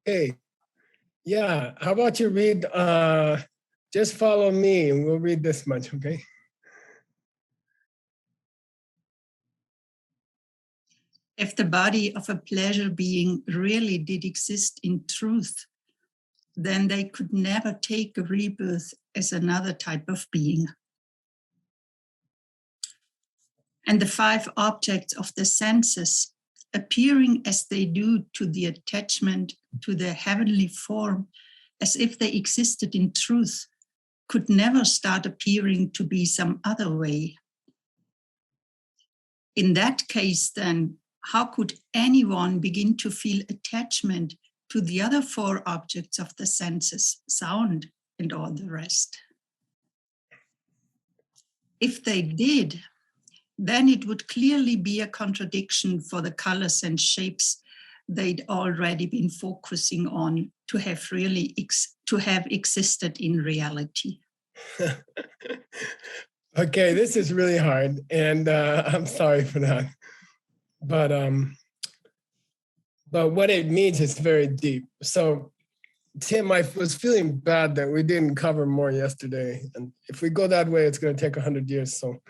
Hey, yeah, how about you read, just follow me and we'll read this much, okay? If the body of a pleasure being really did exist in truth, then they could never take a rebirth as another type of being. And the five objects of the senses, appearing as they do to the attachment to their heavenly form, as if they existed in truth, could never start appearing to be some other way. In that case, then, how could anyone begin to feel attachment to the other four objects of the senses, sound and all the rest? If they did, then it would clearly be a contradiction for the colors and shapes they'd already been focusing on to have really existed in reality. Okay, this is really hard, and I'm sorry for that. But what it means is very deep. So, Tim, I was feeling bad that we didn't cover more yesterday, and if we go that way, it's going to take 100 years. So,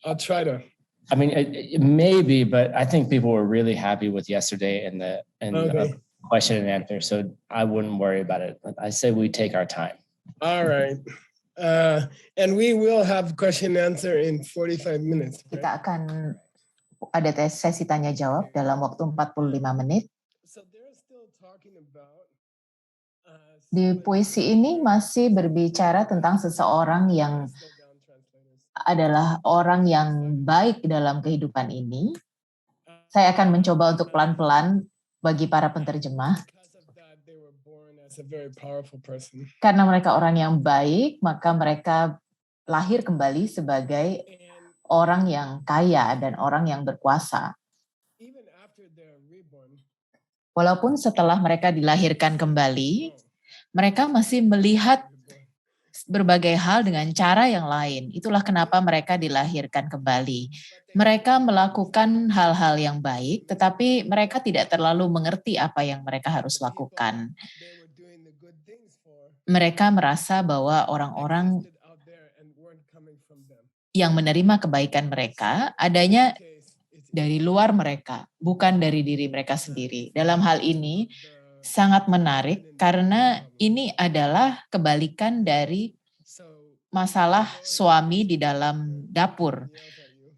I'll try to. I mean, it may be, but I think people were really happy with yesterday and the question and answer. So I wouldn't worry about it. I say we take our time. All right. And we will have question and answer in 45 minutes. Right? Kita akan ada sesi tanya jawab dalam waktu 45 menit. Di puisi ini masih berbicara tentang seseorang yang adalah orang yang baik dalam kehidupan ini. Saya akan mencoba untuk pelan-pelan bagi para penterjemah. Karena mereka orang yang baik, maka mereka lahir kembali sebagai orang yang kaya dan orang yang berkuasa. Walaupun setelah mereka dilahirkan kembali, mereka masih melihat berbagai hal dengan cara yang lain. Itulah kenapa mereka dilahirkan kembali. Mereka melakukan hal-hal yang baik, tetapi mereka tidak terlalu mengerti apa yang mereka harus lakukan. Mereka merasa bahwa orang-orang yang menerima kebaikan mereka adanya dari luar mereka, bukan dari diri mereka sendiri. Dalam hal ini, sangat menarik karena ini adalah kebalikan dari masalah suami di dalam dapur.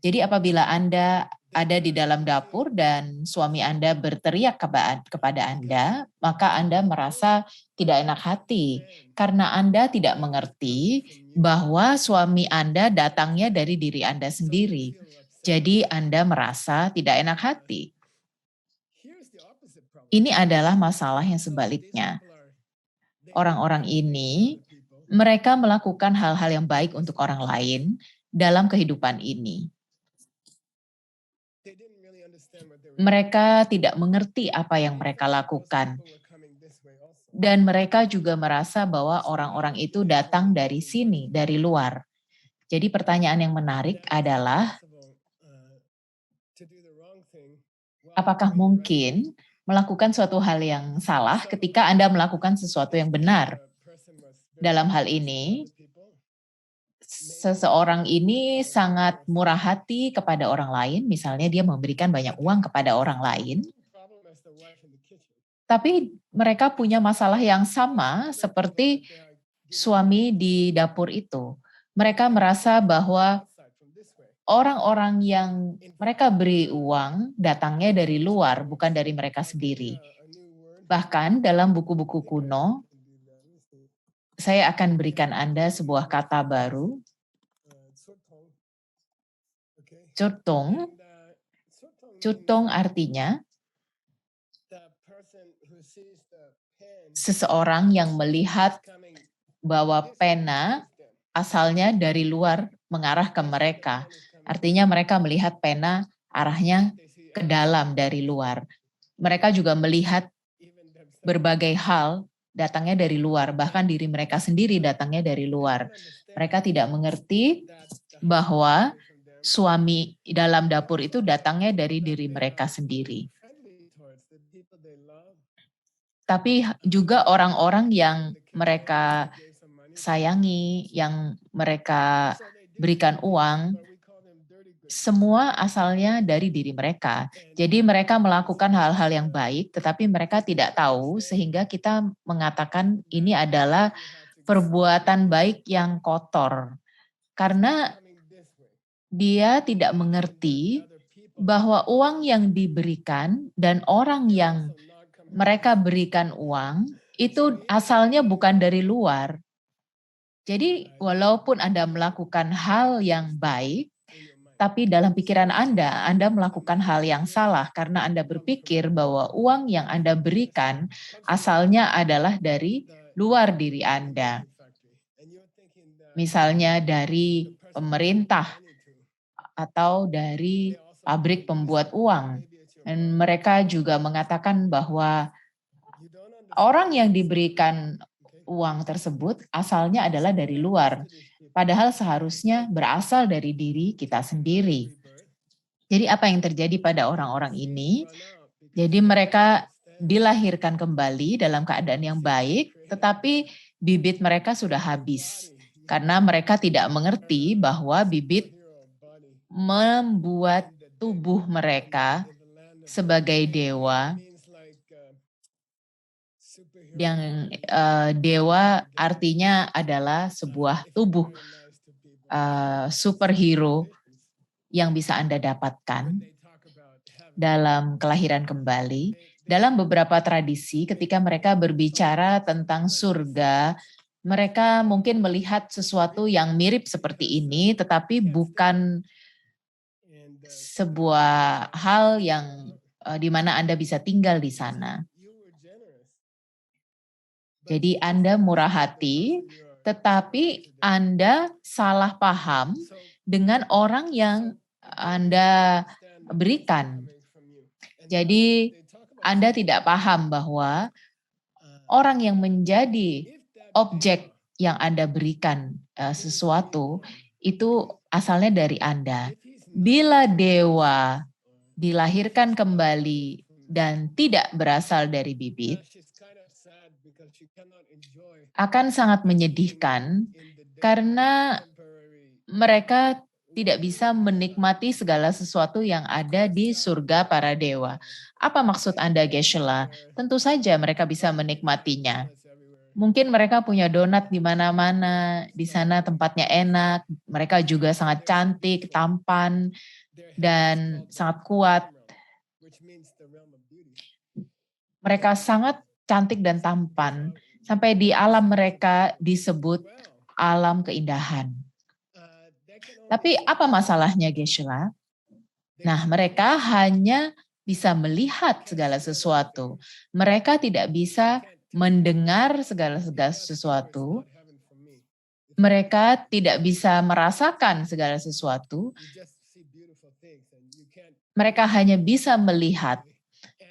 Jadi apabila Anda ada di dalam dapur dan suami Anda berteriak kepada Anda, maka Anda merasa tidak enak hati karena Anda tidak mengerti bahwa suami Anda datangnya dari diri Anda sendiri. Jadi Anda merasa tidak enak hati. Ini adalah masalah yang sebaliknya. Orang-orang ini, mereka melakukan hal-hal yang baik untuk orang lain dalam kehidupan ini. Mereka tidak mengerti apa yang mereka lakukan. Dan mereka juga merasa bahwa orang-orang itu datang dari sini, dari luar. Jadi pertanyaan yang menarik adalah, apakah mungkin melakukan suatu hal yang salah ketika Anda melakukan sesuatu yang benar? Dalam hal ini, seseorang ini sangat murah hati kepada orang lain, misalnya dia memberikan banyak uang kepada orang lain, tapi mereka punya masalah yang sama seperti suami di dapur itu. Mereka merasa bahwa orang-orang yang mereka beri uang datangnya dari luar, bukan dari mereka sendiri. Bahkan dalam buku-buku kuno, saya akan berikan Anda sebuah kata baru. Curtung. Curtung artinya seseorang yang melihat bahwa pena asalnya dari luar mengarah ke mereka. Artinya mereka melihat pena arahnya ke dalam dari luar. Mereka juga melihat berbagai hal datangnya dari luar, bahkan diri mereka sendiri datangnya dari luar. Mereka tidak mengerti bahwa suami dalam dapur itu datangnya dari diri mereka sendiri. tapi juga orang-orang yang mereka sayangi, yang mereka berikan uang, semua asalnya dari diri mereka. Jadi mereka melakukan hal-hal yang baik, tetapi mereka tidak tahu, sehingga kita mengatakan ini adalah perbuatan baik yang kotor. Karena dia tidak mengerti bahwa uang yang diberikan dan orang yang mereka berikan uang itu asalnya bukan dari luar. Jadi walaupun Anda melakukan hal yang baik, tapi dalam pikiran Anda melakukan hal yang salah karena Anda berpikir bahwa uang yang Anda berikan asalnya adalah dari luar diri Anda. Misalnya dari pemerintah atau dari pabrik pembuat uang. Dan mereka juga mengatakan bahwa orang yang diberikan uang tersebut asalnya adalah dari luar. Padahal seharusnya berasal dari diri kita sendiri. Jadi apa yang terjadi pada orang-orang ini? Jadi mereka dilahirkan kembali dalam keadaan yang baik, tetapi bibit mereka sudah habis. Karena mereka tidak mengerti bahwa bibit membuat tubuh mereka sebagai dewa, yang dewa artinya adalah sebuah tubuh superhero yang bisa Anda dapatkan dalam kelahiran kembali. Dalam beberapa tradisi, ketika mereka berbicara tentang surga, mereka mungkin melihat sesuatu yang mirip seperti ini, tetapi bukan sebuah hal yang di mana Anda bisa tinggal di sana. Jadi Anda murah hati, tetapi Anda salah paham dengan orang yang Anda berikan. Jadi Anda tidak paham bahwa orang yang menjadi objek yang Anda berikan sesuatu itu asalnya dari Anda. Bila dewa dilahirkan kembali dan tidak berasal dari bibit, akan sangat menyedihkan karena mereka tidak bisa menikmati segala sesuatu yang ada di surga para dewa. Apa maksud Anda, Geshe-la? Tentu saja mereka bisa menikmatinya. Mungkin mereka punya donat di mana-mana, di sana tempatnya enak, mereka juga sangat cantik, tampan, dan sangat kuat. Mereka sangat cantik dan tampan, sampai di alam mereka disebut alam keindahan. Tapi apa masalahnya, Geshe-la? Nah, mereka hanya bisa melihat segala sesuatu. Mereka tidak bisa mendengar segala sesuatu. Mereka tidak bisa merasakan segala sesuatu. Mereka hanya bisa melihat.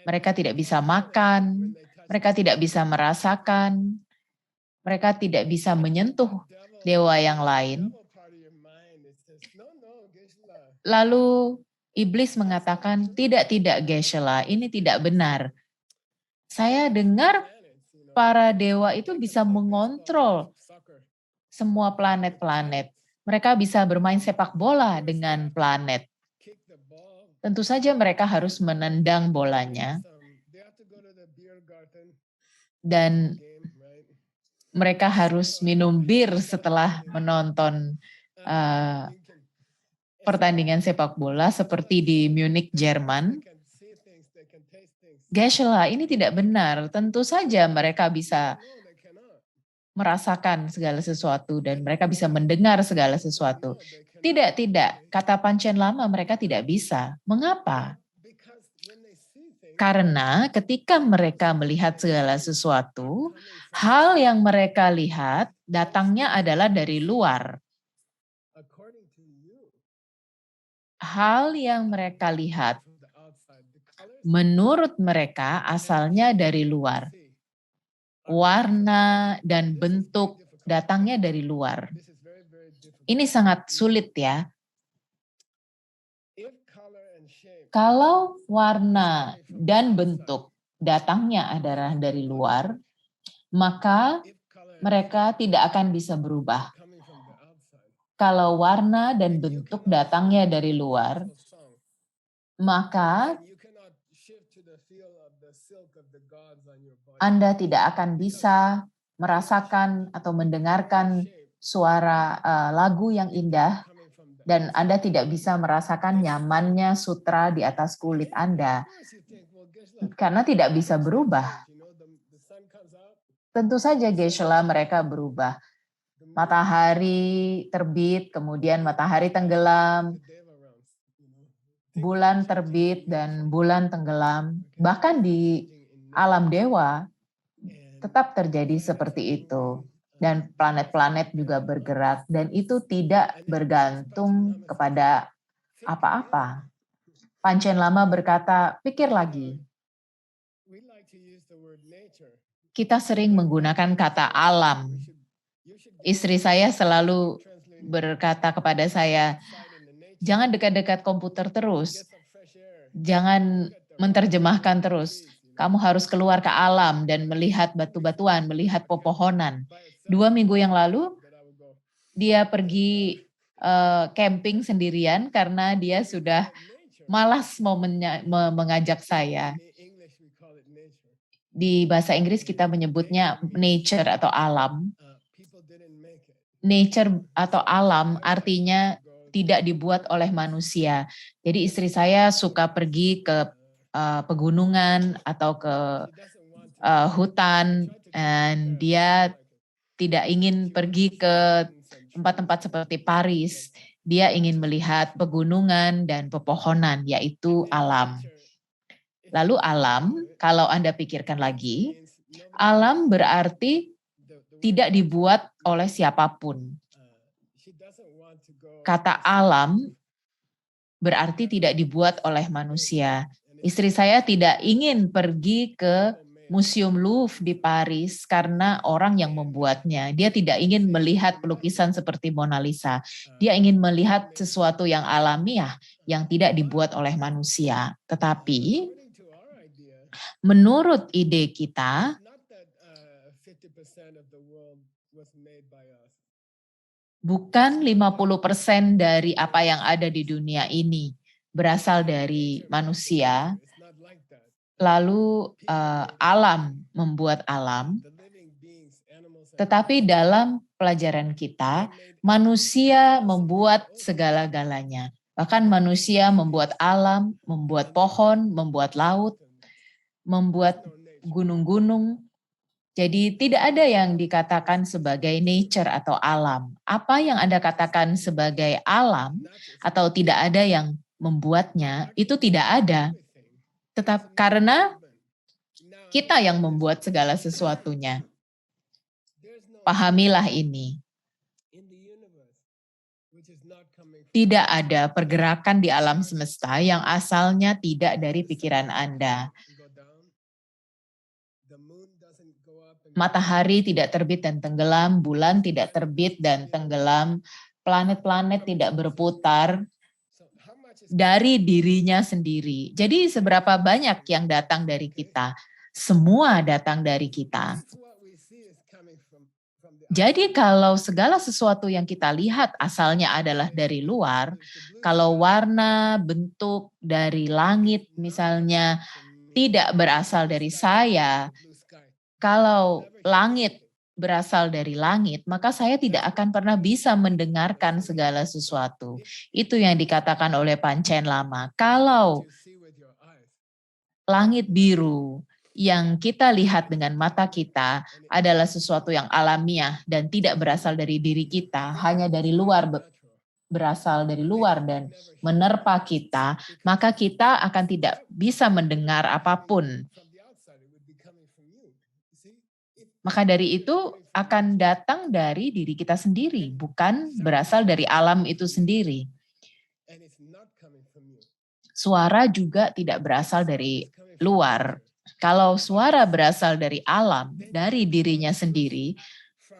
Mereka tidak bisa makan. Mereka tidak bisa merasakan. Mereka tidak bisa menyentuh dewa yang lain. Lalu iblis mengatakan, tidak Geshe-la, ini tidak benar. Saya dengar para dewa itu bisa mengontrol semua planet-planet. Mereka bisa bermain sepak bola dengan planet. Tentu saja mereka harus menendang bolanya. Dan mereka harus minum bir setelah menonton pertandingan sepak bola seperti di Munich, Jerman. Geshe-la, ini tidak benar. Tentu saja mereka bisa merasakan segala sesuatu dan mereka bisa mendengar segala sesuatu. Tidak. Kata Panchen Lama, mereka tidak bisa. Mengapa? Karena ketika mereka melihat segala sesuatu, hal yang mereka lihat datangnya adalah dari luar. Hal yang mereka lihat menurut mereka asalnya dari luar. Warna dan bentuk datangnya dari luar. Ini sangat sulit ya. Kalau warna dan bentuk datangnya adalah dari luar, maka mereka tidak akan bisa berubah. Kalau warna dan bentuk datangnya dari luar, maka Anda tidak akan bisa merasakan atau mendengarkan suara lagu yang indah, dan Anda tidak bisa merasakan nyamannya sutra di atas kulit Anda, karena tidak bisa berubah. Tentu saja Geshe-la mereka berubah. Matahari terbit, kemudian matahari tenggelam, bulan terbit dan bulan tenggelam. Bahkan di alam dewa tetap terjadi seperti itu. Dan planet-planet juga bergerak, dan itu tidak bergantung kepada apa-apa. Panchen Lama berkata, pikir lagi. Kita sering menggunakan kata alam. Istri saya selalu berkata kepada saya, jangan dekat-dekat komputer terus. Jangan menerjemahkan terus. Kamu harus keluar ke alam dan melihat batu-batuan, melihat pepohonan. 2 minggu yang lalu, dia pergi camping sendirian karena dia sudah malas mau mengajak saya. Di bahasa Inggris kita menyebutnya nature atau alam. Nature atau alam artinya tidak dibuat oleh manusia. Jadi istri saya suka pergi ke pegunungan atau ke hutan, dan dia tidak ingin pergi ke tempat-tempat seperti Paris. Dia ingin melihat pegunungan dan pepohonan, yaitu alam. Lalu alam, kalau Anda pikirkan lagi, alam berarti tidak dibuat oleh siapapun. Kata alam berarti tidak dibuat oleh manusia. Istri saya tidak ingin pergi ke Museum Louvre di Paris karena orang yang membuatnya. Dia tidak ingin melihat pelukisan seperti Mona Lisa. Dia ingin melihat sesuatu yang alamiah yang tidak dibuat oleh manusia. Tetapi menurut ide kita, bukan 50% dari apa yang ada di dunia ini berasal dari manusia, lalu alam membuat alam, tetapi dalam pelajaran kita, manusia membuat segala-galanya. Bahkan manusia membuat alam, membuat pohon, membuat laut, membuat gunung-gunung. Jadi tidak ada yang dikatakan sebagai nature atau alam. Apa yang Anda katakan sebagai alam atau tidak ada yang membuatnya, itu tidak ada. Tetap karena kita yang membuat segala sesuatunya. Pahamilah ini. Tidak ada pergerakan di alam semesta yang asalnya tidak dari pikiran Anda. Matahari tidak terbit dan tenggelam, bulan tidak terbit dan tenggelam, planet-planet tidak berputar dari dirinya sendiri. Jadi seberapa banyak yang datang dari kita? Semua datang dari kita. Jadi kalau segala sesuatu yang kita lihat asalnya adalah dari luar, kalau warna, bentuk dari langit misalnya tidak berasal dari saya, kalau langit berasal dari langit, maka saya tidak akan pernah bisa mendengarkan segala sesuatu. Itu yang dikatakan oleh Panchen Lama. Kalau langit biru yang kita lihat dengan mata kita adalah sesuatu yang alamiah dan tidak berasal dari diri kita, hanya dari luar, berasal dari luar dan menerpa kita, maka kita akan tidak bisa mendengar apapun. Maka dari itu akan datang dari diri kita sendiri, bukan berasal dari alam itu sendiri. Suara juga tidak berasal dari luar. Kalau suara berasal dari alam, dari dirinya sendiri,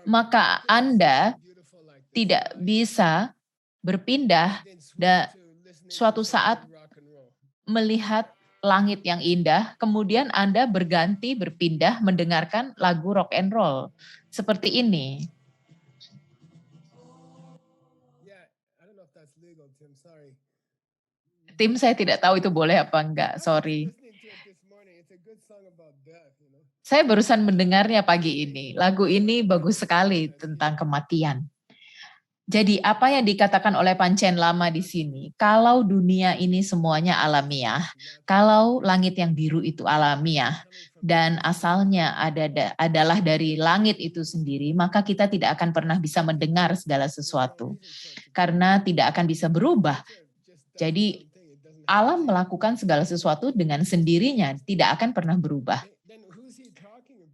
maka Anda tidak bisa berpindah dan suatu saat melihat langit yang indah, kemudian Anda berganti berpindah mendengarkan lagu rock and roll seperti ini. Tim, saya tidak tahu itu boleh apa enggak, sorry. Saya barusan mendengarnya pagi ini. Lagu ini bagus sekali tentang kematian. Jadi apa yang dikatakan oleh Panchen Lama di sini, kalau dunia ini semuanya alamiah, kalau langit yang biru itu alamiah, dan asalnya adalah dari langit itu sendiri, maka kita tidak akan pernah bisa mendengar segala sesuatu, karena tidak akan bisa berubah. Jadi alam melakukan segala sesuatu dengan sendirinya, tidak akan pernah berubah.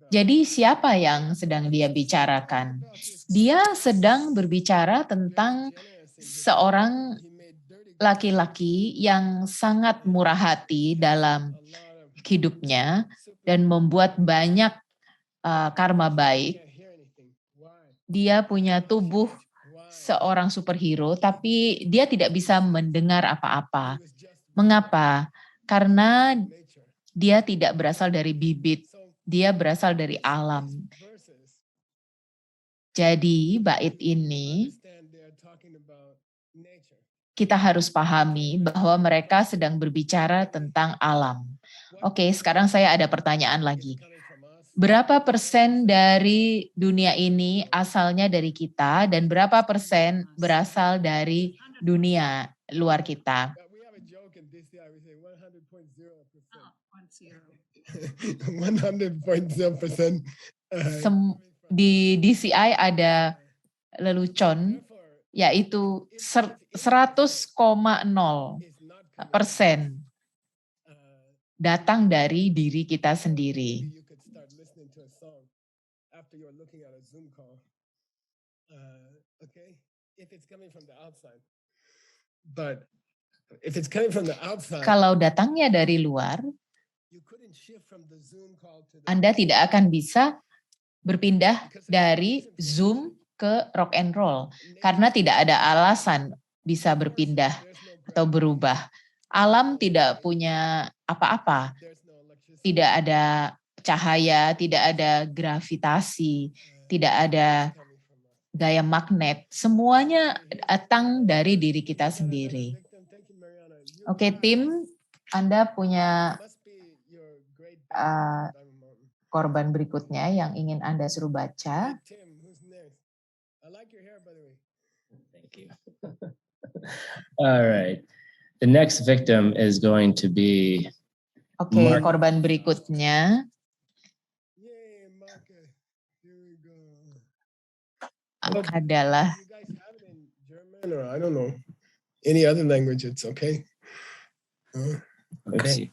Jadi siapa yang sedang dia bicarakan? Dia sedang berbicara tentang seorang laki-laki yang sangat murah hati dalam hidupnya dan membuat banyak karma baik. Dia punya tubuh seorang superhero, tapi dia tidak bisa mendengar apa-apa. Mengapa? Karena dia tidak berasal dari bibit. Dia berasal dari alam. Jadi bait ini kita harus pahami bahwa mereka sedang berbicara tentang alam. Oke, sekarang saya ada pertanyaan lagi. Berapa persen dari dunia ini asalnya dari kita dan berapa persen berasal dari dunia luar kita? 100.0%. Di DCI ada lelucon, yaitu 100,0% datang dari diri kita sendiri. Kalau datangnya dari luar, Anda tidak akan bisa berpindah dari Zoom ke rock and roll karena tidak ada alasan bisa berpindah atau berubah. Alam tidak punya apa-apa, tidak ada cahaya, tidak ada gravitasi, tidak ada gaya magnet, semuanya datang dari diri kita sendiri. Oke, tim, Anda punya korban berikutnya yang ingin Anda suruh baca. Thank you. All right. The next victim is going to be Oke, korban berikutnya adalah I don't know. Any other language, it's okay. okay.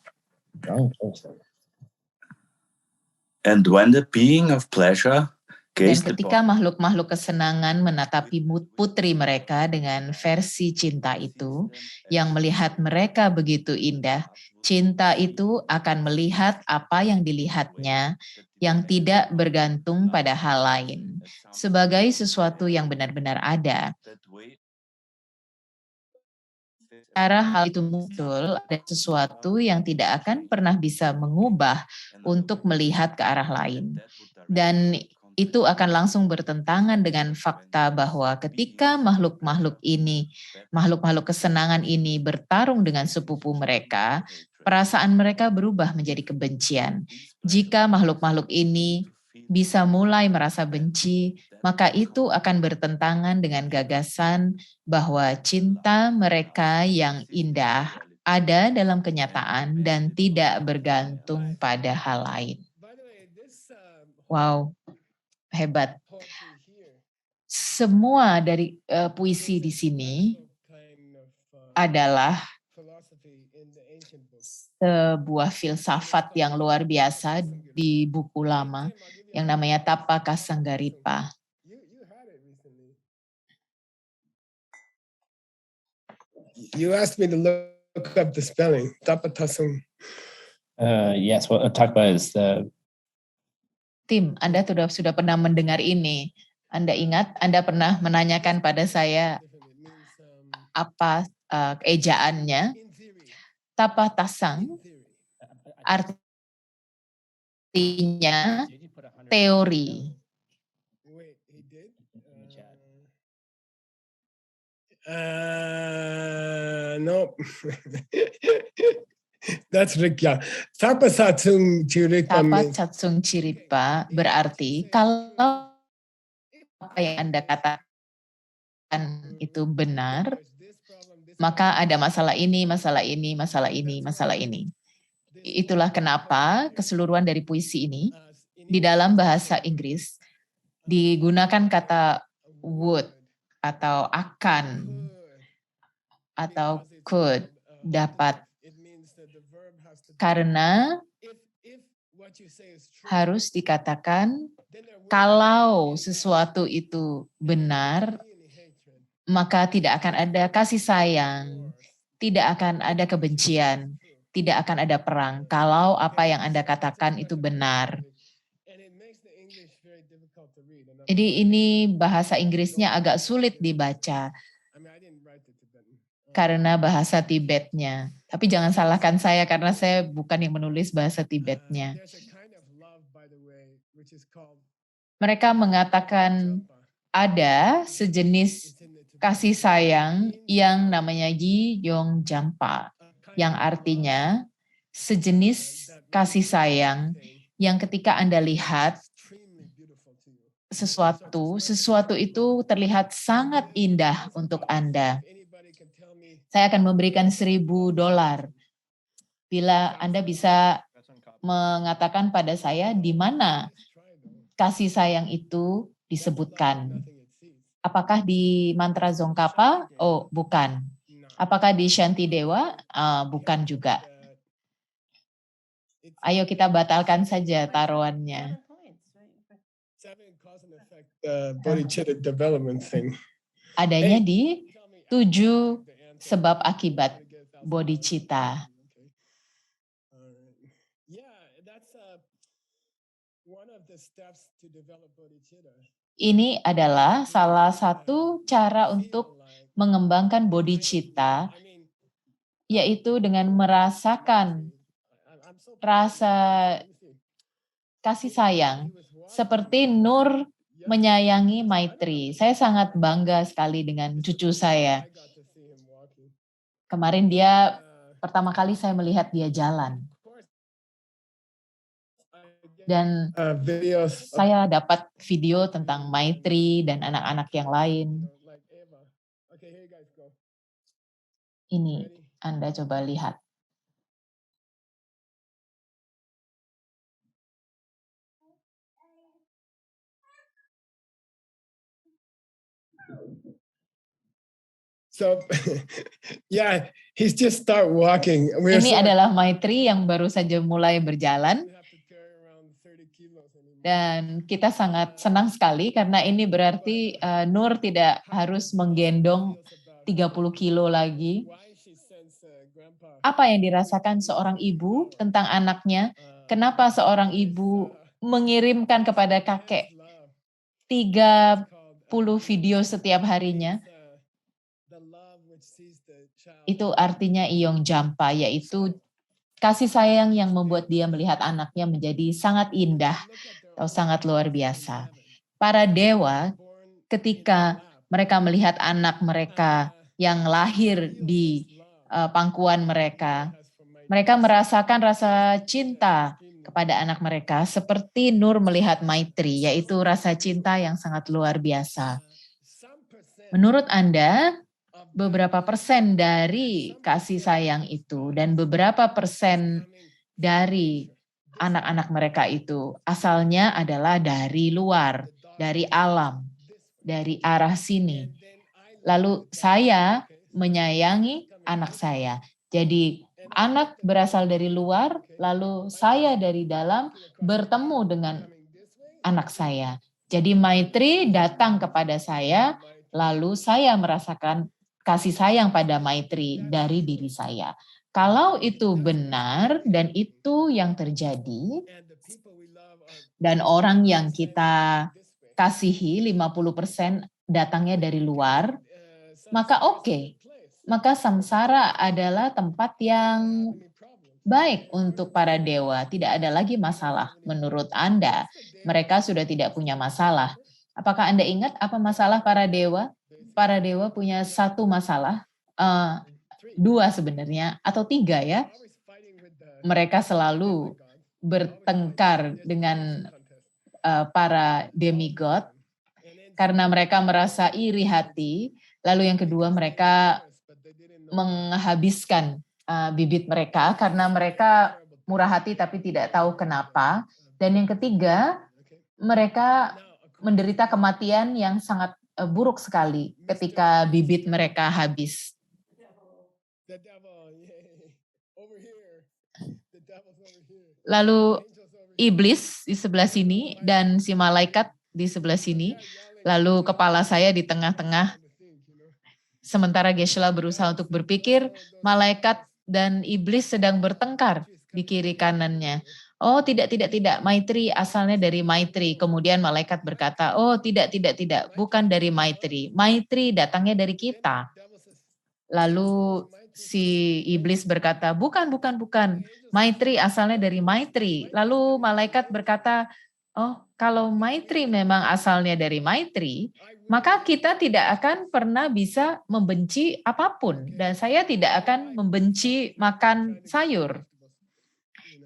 And when the being of pleasure dan gazed ketika upon makhluk-makhluk kesenangan menatapi putri mereka dengan versi cinta itu, yang melihat mereka begitu indah, cinta itu akan melihat apa yang dilihatnya, yang tidak bergantung pada hal lain, sebagai sesuatu yang benar-benar ada. Cara hal itu muncul, ada sesuatu yang tidak akan pernah bisa mengubah untuk melihat ke arah lain. Dan itu akan langsung bertentangan dengan fakta bahwa ketika makhluk-makhluk ini, makhluk-makhluk kesenangan ini bertarung dengan sepupu mereka, perasaan mereka berubah menjadi kebencian. Jika makhluk-makhluk ini bisa mulai merasa benci, maka itu akan bertentangan dengan gagasan bahwa cinta mereka yang indah ada dalam kenyataan dan tidak bergantung pada hal lain. Wow, hebat. Semua dari puisi di sini adalah sebuah filsafat yang luar biasa di buku lama yang namanya Tapaka Sanggaripa. You asked me to look up the spelling. Tapatasum. Yes, what Takpa is the... Tim, Anda sudah pernah mendengar ini. Anda ingat, Anda pernah menanyakan pada saya apa ejaannya. Tapatasang Artinya teori. Wait, he did? In the chat. No. That's Rikya. Sapa Satsung Chirikpa Tapa means Catsung Ciripa berarti kalau apa yang Anda katakan itu benar, maka ada masalah ini, masalah ini, masalah ini, masalah ini. Itulah kenapa keseluruhan dari puisi ini di dalam bahasa Inggris digunakan kata would atau akan atau could, dapat, karena harus dikatakan kalau sesuatu itu benar, maka tidak akan ada kasih sayang, tidak akan ada kebencian, tidak akan ada perang kalau apa yang Anda katakan itu benar. Jadi ini bahasa Inggrisnya agak sulit dibaca karena bahasa Tibetnya. Tapi jangan salahkan saya karena saya bukan yang menulis bahasa Tibetnya. Mereka mengatakan ada sejenis kasih sayang yang namanya Yi Yong Jampa, yang artinya sejenis kasih sayang yang ketika Anda lihat sesuatu itu terlihat sangat indah untuk Anda. Saya akan memberikan $1.000 bila Anda bisa mengatakan pada saya di mana kasih sayang itu disebutkan. Apakah di mantra Zongkapa? Oh, bukan. Apakah di Shanti Dewa? Bukan juga. Ayo kita batalkan saja taruhannya. Bodhicitta development thing. Adanya di 7 sebab akibat bodhicitta. Ini adalah salah satu cara untuk mengembangkan bodhicitta, yaitu dengan merasakan rasa kasih sayang, seperti Nur menyayangi Maitri. Saya sangat bangga sekali dengan cucu saya. Kemarin pertama kali saya melihat dia jalan. Dan saya dapat video tentang Maitri dan anak-anak yang lain. Ini Anda coba lihat. So, yeah, he's just start walking. Ini adalah Maitri yang baru saja mulai berjalan. Dan kita sangat senang sekali karena ini berarti Nur tidak harus menggendong 30 kilo lagi. Apa yang dirasakan seorang ibu tentang anaknya? Kenapa seorang ibu mengirimkan kepada kakek 30 video setiap harinya? Itu artinya Iyong Jampa, yaitu kasih sayang yang membuat dia melihat anaknya menjadi sangat indah atau sangat luar biasa. Para dewa ketika mereka melihat anak mereka yang lahir di pangkuan mereka, mereka merasakan rasa cinta kepada anak mereka seperti Nur melihat Maitri, yaitu rasa cinta yang sangat luar biasa. Menurut Anda, beberapa persen dari kasih sayang itu dan beberapa persen dari anak-anak mereka itu asalnya adalah dari luar, dari alam, dari arah sini. Lalu saya menyayangi anak saya. Jadi anak berasal dari luar, lalu saya dari dalam bertemu dengan anak saya. Jadi Maitri datang kepada saya, lalu saya merasakan kasih sayang pada Maitri dari diri saya. Kalau itu benar dan itu yang terjadi, dan orang yang kita kasihi 50% datangnya dari luar, maka oke. Maka samsara adalah tempat yang baik untuk para dewa, tidak ada lagi masalah. Menurut Anda, mereka sudah tidak punya masalah. Apakah Anda ingat apa masalah para dewa? Para dewa punya satu masalah, dua sebenarnya, atau tiga ya. Mereka selalu bertengkar dengan para demigod karena mereka merasa iri hati. Lalu yang kedua, mereka menghabiskan bibit mereka karena mereka murah hati tapi tidak tahu kenapa. Dan yang ketiga, mereka menderita kematian yang sangat buruk sekali ketika bibit mereka habis. Lalu iblis di sebelah sini dan si malaikat di sebelah sini. Lalu kepala saya di tengah-tengah. Sementara Geshe-la berusaha untuk berpikir, malaikat dan iblis sedang bertengkar di kiri kanannya. Oh tidak, Maitri asalnya dari Maitri. Kemudian malaikat berkata, oh tidak, bukan dari Maitri. Maitri datangnya dari kita. Lalu si iblis berkata, bukan. Maitri asalnya dari Maitri. Lalu malaikat berkata, oh kalau Maitri memang asalnya dari Maitri, maka kita tidak akan pernah bisa membenci apapun. Dan saya tidak akan membenci makan sayur.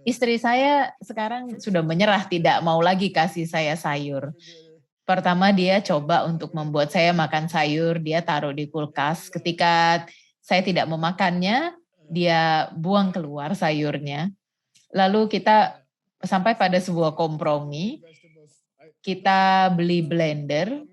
Istri saya sekarang sudah menyerah, tidak mau lagi kasih saya sayur. Pertama dia coba untuk membuat saya makan sayur, dia taruh di kulkas. Ketika saya tidak memakannya, dia buang keluar sayurnya. Lalu kita sampai pada sebuah kompromi, kita beli blender.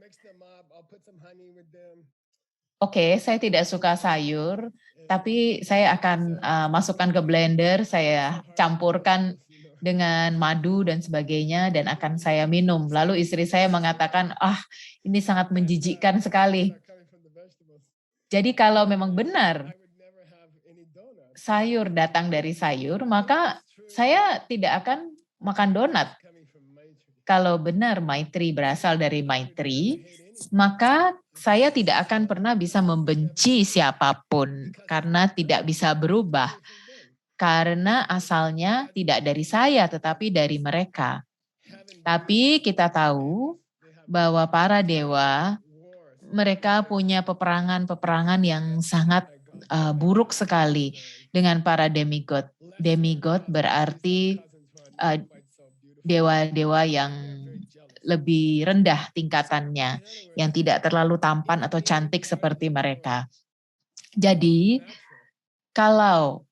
Oke, saya tidak suka sayur, tapi saya akan masukkan ke blender, saya campurkan dengan madu dan sebagainya dan akan saya minum. Lalu istri saya mengatakan, ini sangat menjijikkan sekali. Jadi kalau memang benar sayur datang dari sayur, maka saya tidak akan makan donat. Kalau benar Maitri berasal dari Maitri, maka saya tidak akan pernah bisa membenci siapapun karena tidak bisa berubah. Karena asalnya tidak dari saya tetapi dari mereka. Tapi kita tahu bahwa para dewa, mereka punya peperangan yang sangat buruk sekali dengan para demigod. Demigod berarti dewa-dewa yang lebih rendah tingkatannya, yang tidak terlalu tampan atau cantik seperti mereka. Jadi, kalau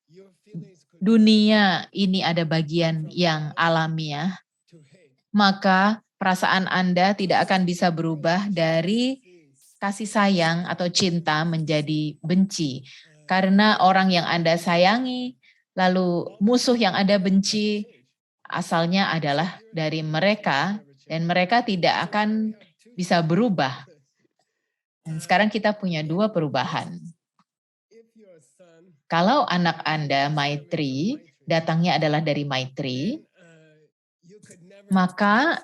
dunia ini ada bagian yang alamiah, maka perasaan Anda tidak akan bisa berubah dari kasih sayang atau cinta menjadi benci. Karena orang yang Anda sayangi, lalu musuh yang Anda benci, asalnya adalah dari mereka, dan mereka tidak akan bisa berubah. Dan sekarang kita punya dua perubahan. Kalau anak Anda Maitri, datangnya adalah dari Maitri, maka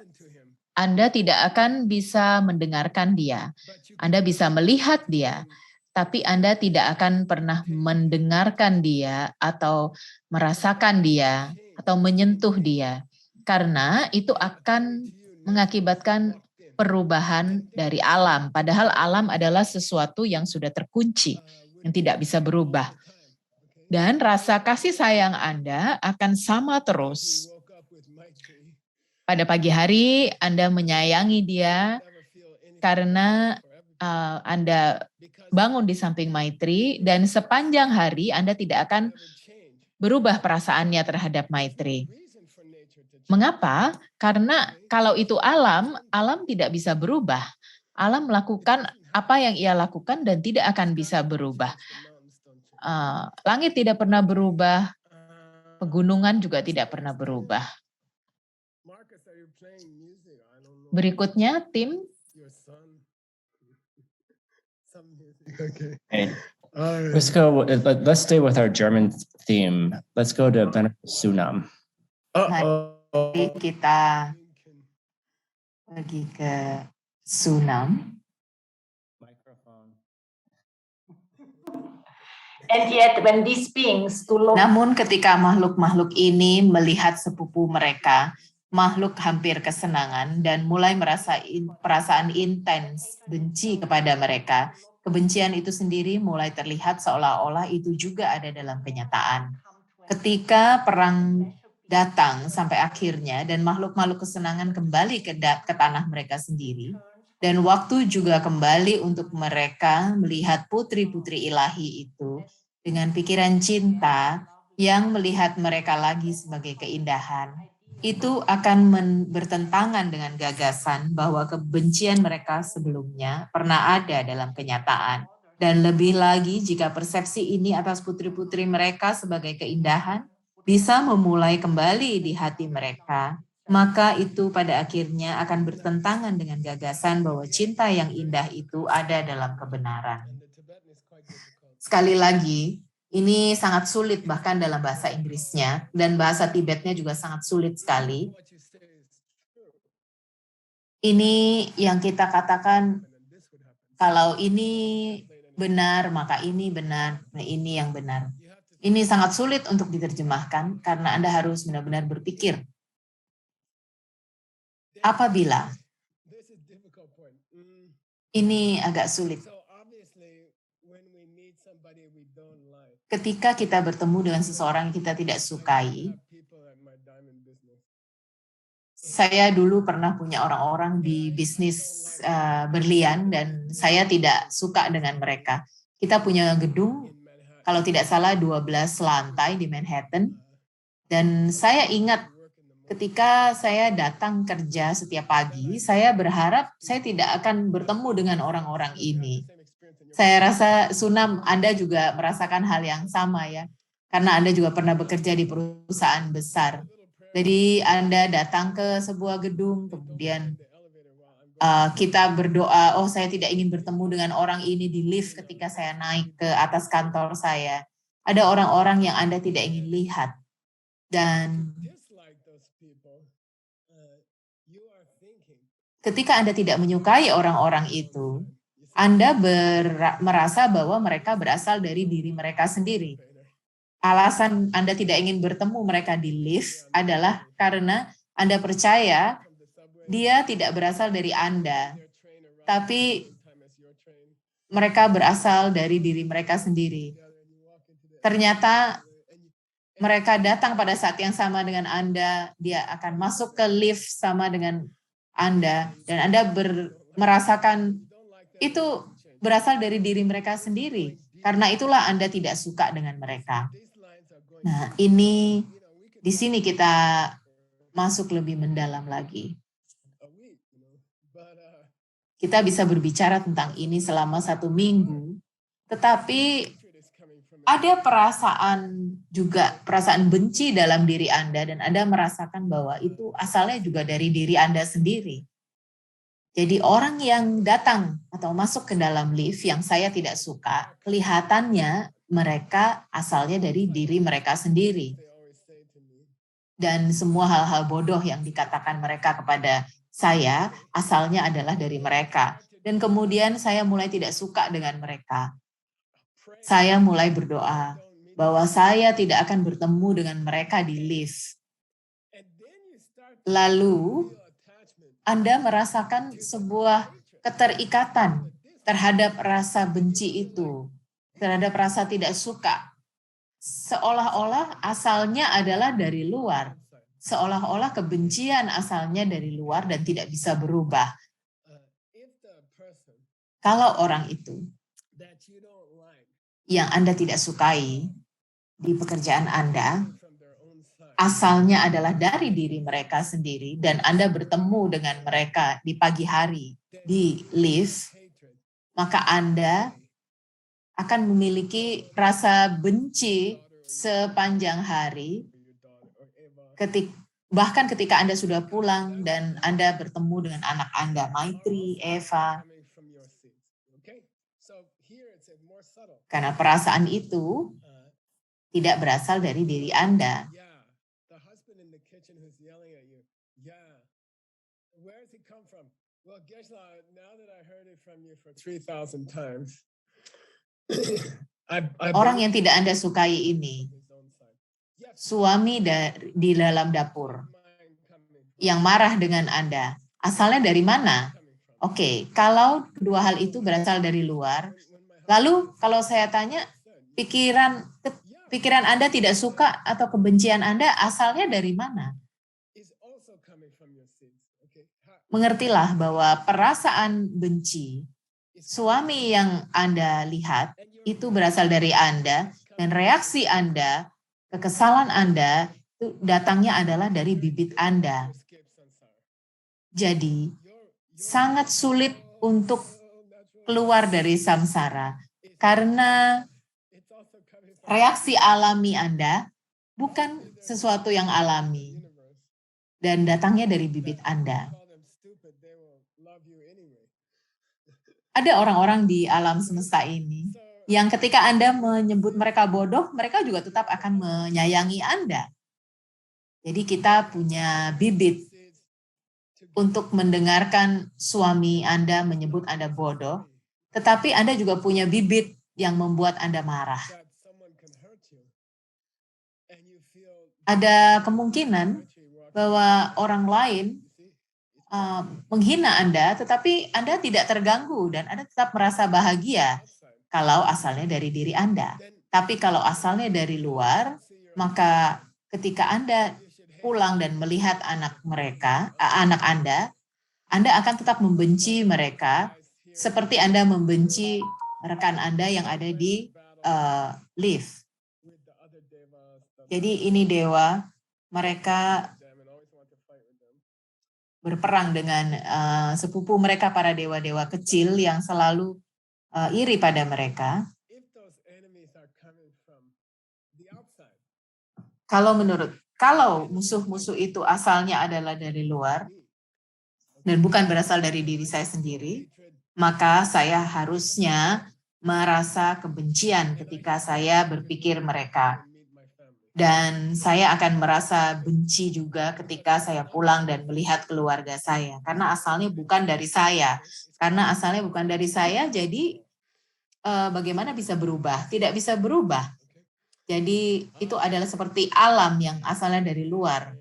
Anda tidak akan bisa mendengarkan dia. Anda bisa melihat dia, tapi Anda tidak akan pernah mendengarkan dia atau merasakan dia atau menyentuh dia. Karena itu akan mengakibatkan perubahan dari alam. Padahal alam adalah sesuatu yang sudah terkunci, yang tidak bisa berubah. Dan rasa kasih sayang Anda akan sama terus. Pada pagi hari Anda menyayangi dia karena Anda bangun di samping Maitri, dan sepanjang hari Anda tidak akan berubah perasaannya terhadap Maitri. Mengapa? Karena kalau itu alam tidak bisa berubah. Alam melakukan apa yang ia lakukan dan tidak akan bisa berubah. Langit tidak pernah berubah, pegunungan juga tidak pernah berubah. Berikutnya, Tim. Okay. Let's stay with our German theme. Let's go to Venerable Sunam. Mari kita pergi ke Sunam. And yet when these beings to look Namun ketika makhluk-makhluk ini melihat sepupu mereka, makhluk hampir kesenangan dan mulai perasaan intens benci kepada mereka, kebencian itu sendiri mulai terlihat seolah-olah itu juga ada dalam kenyataan. Ketika perang datang sampai akhirnya dan makhluk-makhluk kesenangan kembali ke tanah mereka sendiri, dan waktu juga kembali untuk mereka melihat putri-putri ilahi itu dengan pikiran cinta yang melihat mereka lagi sebagai keindahan, itu akan bertentangan dengan gagasan bahwa kebencian mereka sebelumnya pernah ada dalam kenyataan. Dan lebih lagi jika persepsi ini atas putri-putri mereka sebagai keindahan bisa memulai kembali di hati mereka, maka itu pada akhirnya akan bertentangan dengan gagasan bahwa cinta yang indah itu ada dalam kebenaran. Sekali lagi, ini sangat sulit bahkan dalam bahasa Inggrisnya, dan bahasa Tibetnya juga sangat sulit sekali. Ini yang kita katakan, kalau ini benar, maka ini benar, nah ini yang benar. Ini sangat sulit untuk diterjemahkan karena Anda harus benar-benar berpikir. Apabila ini agak sulit. Ketika kita bertemu dengan seseorang yang kita tidak sukai, saya dulu pernah punya orang-orang di bisnis berlian dan saya tidak suka dengan mereka. Kita punya gedung, kalau tidak salah 12 lantai di Manhattan, dan saya ingat ketika saya datang kerja setiap pagi, saya berharap saya tidak akan bertemu dengan orang-orang ini. Saya rasa Sunam, Anda juga merasakan hal yang sama ya, karena Anda juga pernah bekerja di perusahaan besar. Jadi Anda datang ke sebuah gedung, kemudian kita berdoa, oh saya tidak ingin bertemu dengan orang ini di lift ketika saya naik ke atas kantor saya. Ada orang-orang yang Anda tidak ingin lihat. Dan ketika Anda tidak menyukai orang-orang itu, Anda merasa bahwa mereka berasal dari diri mereka sendiri. Alasan Anda tidak ingin bertemu mereka di lift adalah karena Anda percaya dia tidak berasal dari Anda, tapi mereka berasal dari diri mereka sendiri. Ternyata mereka datang pada saat yang sama dengan Anda, dia akan masuk ke lift sama dengan Anda, dan Anda merasakan itu berasal dari diri mereka sendiri. Karena itulah Anda tidak suka dengan mereka. Nah, ini di sini kita masuk lebih mendalam lagi. Kita bisa berbicara tentang ini selama 1 minggu, tetapi ada perasaan benci dalam diri Anda dan Anda merasakan bahwa itu asalnya juga dari diri Anda sendiri. Jadi orang yang datang atau masuk ke dalam lift yang saya tidak suka, kelihatannya mereka asalnya dari diri mereka sendiri. Dan semua hal-hal bodoh yang dikatakan mereka kepada saya asalnya adalah dari mereka. Dan kemudian saya mulai tidak suka dengan mereka. Saya mulai berdoa bahwa saya tidak akan bertemu dengan mereka di lift. Lalu Anda merasakan sebuah keterikatan terhadap rasa benci itu, terhadap rasa tidak suka. Seolah-olah asalnya adalah dari luar. Seolah-olah kebencian asalnya dari luar dan tidak bisa berubah. Kalau orang itu yang Anda tidak sukai di pekerjaan Anda, asalnya adalah dari diri mereka sendiri dan Anda bertemu dengan mereka di pagi hari di lift, maka Anda akan memiliki rasa benci sepanjang hari, bahkan ketika Anda sudah pulang dan Anda bertemu dengan anak Anda, Maitri, Eva. Karena perasaan itu tidak berasal dari diri Anda. Well, Geshe-la, now that I heard it from you for 3,000 times, Orang yang tidak Anda sukai ini, suami di dalam dapur yang marah dengan Anda, asalnya dari mana? Oke, kalau kedua hal itu berasal dari luar, lalu kalau saya tanya, pikiran Anda tidak suka atau kebencian Anda asalnya dari mana? Mengertilah bahwa perasaan benci suami yang Anda lihat itu berasal dari Anda, dan reaksi Anda, kekesalan Anda, itu datangnya adalah dari bibit Anda. Jadi, sangat sulit untuk keluar dari samsara, karena reaksi alami Anda bukan sesuatu yang alami, dan datangnya dari bibit Anda. Ada orang-orang di alam semesta ini yang ketika Anda menyebut mereka bodoh, mereka juga tetap akan menyayangi Anda. Jadi kita punya bibit untuk mendengarkan suami Anda menyebut Anda bodoh, tetapi Anda juga punya bibit yang membuat Anda marah. Ada kemungkinan bahwa orang lain menghina Anda, tetapi Anda tidak terganggu dan Anda tetap merasa bahagia kalau asalnya dari diri Anda. Tapi kalau asalnya dari luar, maka ketika Anda pulang dan melihat anak Anda akan tetap membenci mereka seperti Anda membenci rekan Anda yang ada di lift. Jadi ini dewa, mereka berperang dengan sepupu mereka, para dewa-dewa kecil yang selalu iri pada mereka. Kalau musuh-musuh itu asalnya adalah dari luar dan bukan berasal dari diri saya sendiri, maka saya harusnya merasa kebencian ketika saya berpikir mereka. Dan saya akan merasa benci juga ketika saya pulang dan melihat keluarga saya. Karena asalnya bukan dari saya. Karena asalnya bukan dari saya, jadi bagaimana bisa berubah? Tidak bisa berubah. Jadi itu adalah seperti alam yang asalnya dari luar.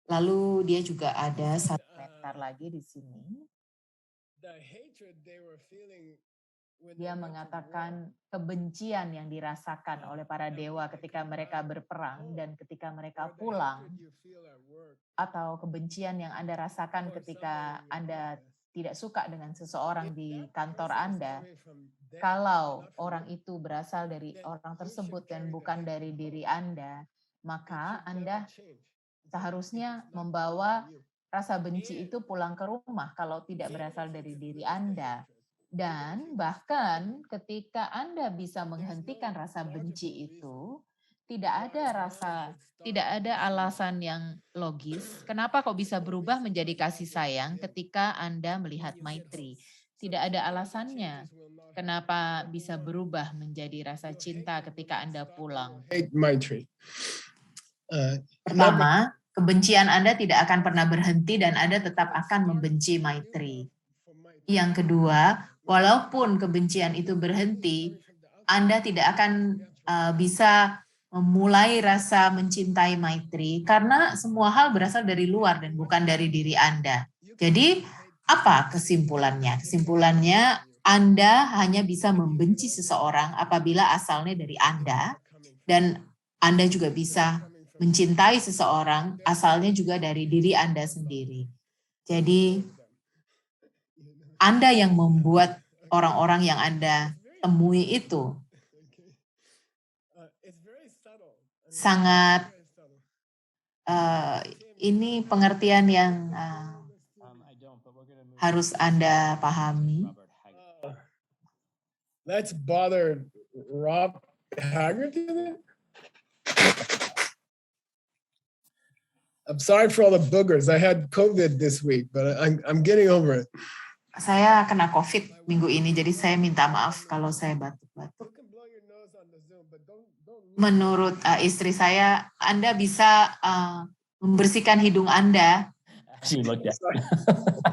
Lalu dia juga ada satu komentar lagi di sini. Dia mengatakan kebencian yang dirasakan oleh para dewa ketika mereka berperang dan ketika mereka pulang, atau kebencian yang Anda rasakan ketika Anda tidak suka dengan seseorang di kantor Anda, kalau orang itu berasal dari orang tersebut dan bukan dari diri Anda, maka Anda seharusnya membawa rasa benci itu pulang ke rumah kalau tidak berasal dari diri Anda. Dan bahkan ketika Anda bisa menghentikan rasa benci itu, tidak ada alasan yang logis kenapa kok bisa berubah menjadi kasih sayang ketika Anda melihat Maitri. Tidak ada alasannya kenapa bisa berubah menjadi rasa cinta ketika Anda pulang. Pertama, kebencian Anda tidak akan pernah berhenti dan Anda tetap akan membenci Maitri. Yang kedua, walaupun kebencian itu berhenti, Anda tidak akan bisa memulai rasa mencintai Maitri karena semua hal berasal dari luar dan bukan dari diri Anda. Jadi, apa kesimpulannya? Kesimpulannya, Anda hanya bisa membenci seseorang apabila asalnya dari Anda, dan Anda juga bisa mencintai seseorang asalnya juga dari diri Anda sendiri. Jadi, Anda yang membuat orang-orang yang Anda temui itu sangat ini pengertian yang harus Anda pahami. Let's bother Rob Haggerty. I'm sorry for all the boogers. I had COVID this week, but I'm getting over it. Saya kena COVID minggu ini, jadi saya minta maaf kalau saya batuk-batuk. Menurut istri saya, Anda bisa membersihkan hidung Anda She looked at.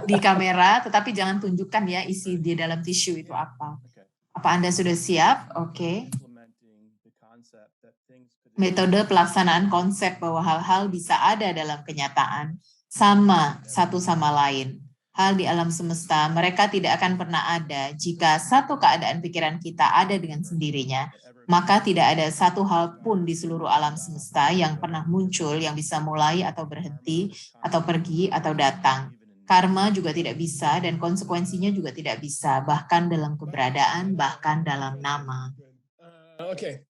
di kamera, tetapi jangan tunjukkan ya isi di dalam tisu itu apa. Apa Anda sudah siap? Oke. Metode pelaksanaan konsep bahwa hal-hal bisa ada dalam kenyataan, sama satu sama lain. Hal di alam semesta, mereka tidak akan pernah ada jika satu keadaan pikiran kita ada dengan sendirinya, maka tidak ada satu hal pun di seluruh alam semesta yang pernah muncul yang bisa mulai atau berhenti, atau pergi atau datang. Karma juga tidak bisa dan konsekuensinya juga tidak bisa, bahkan dalam keberadaan, bahkan dalam nama. Okay.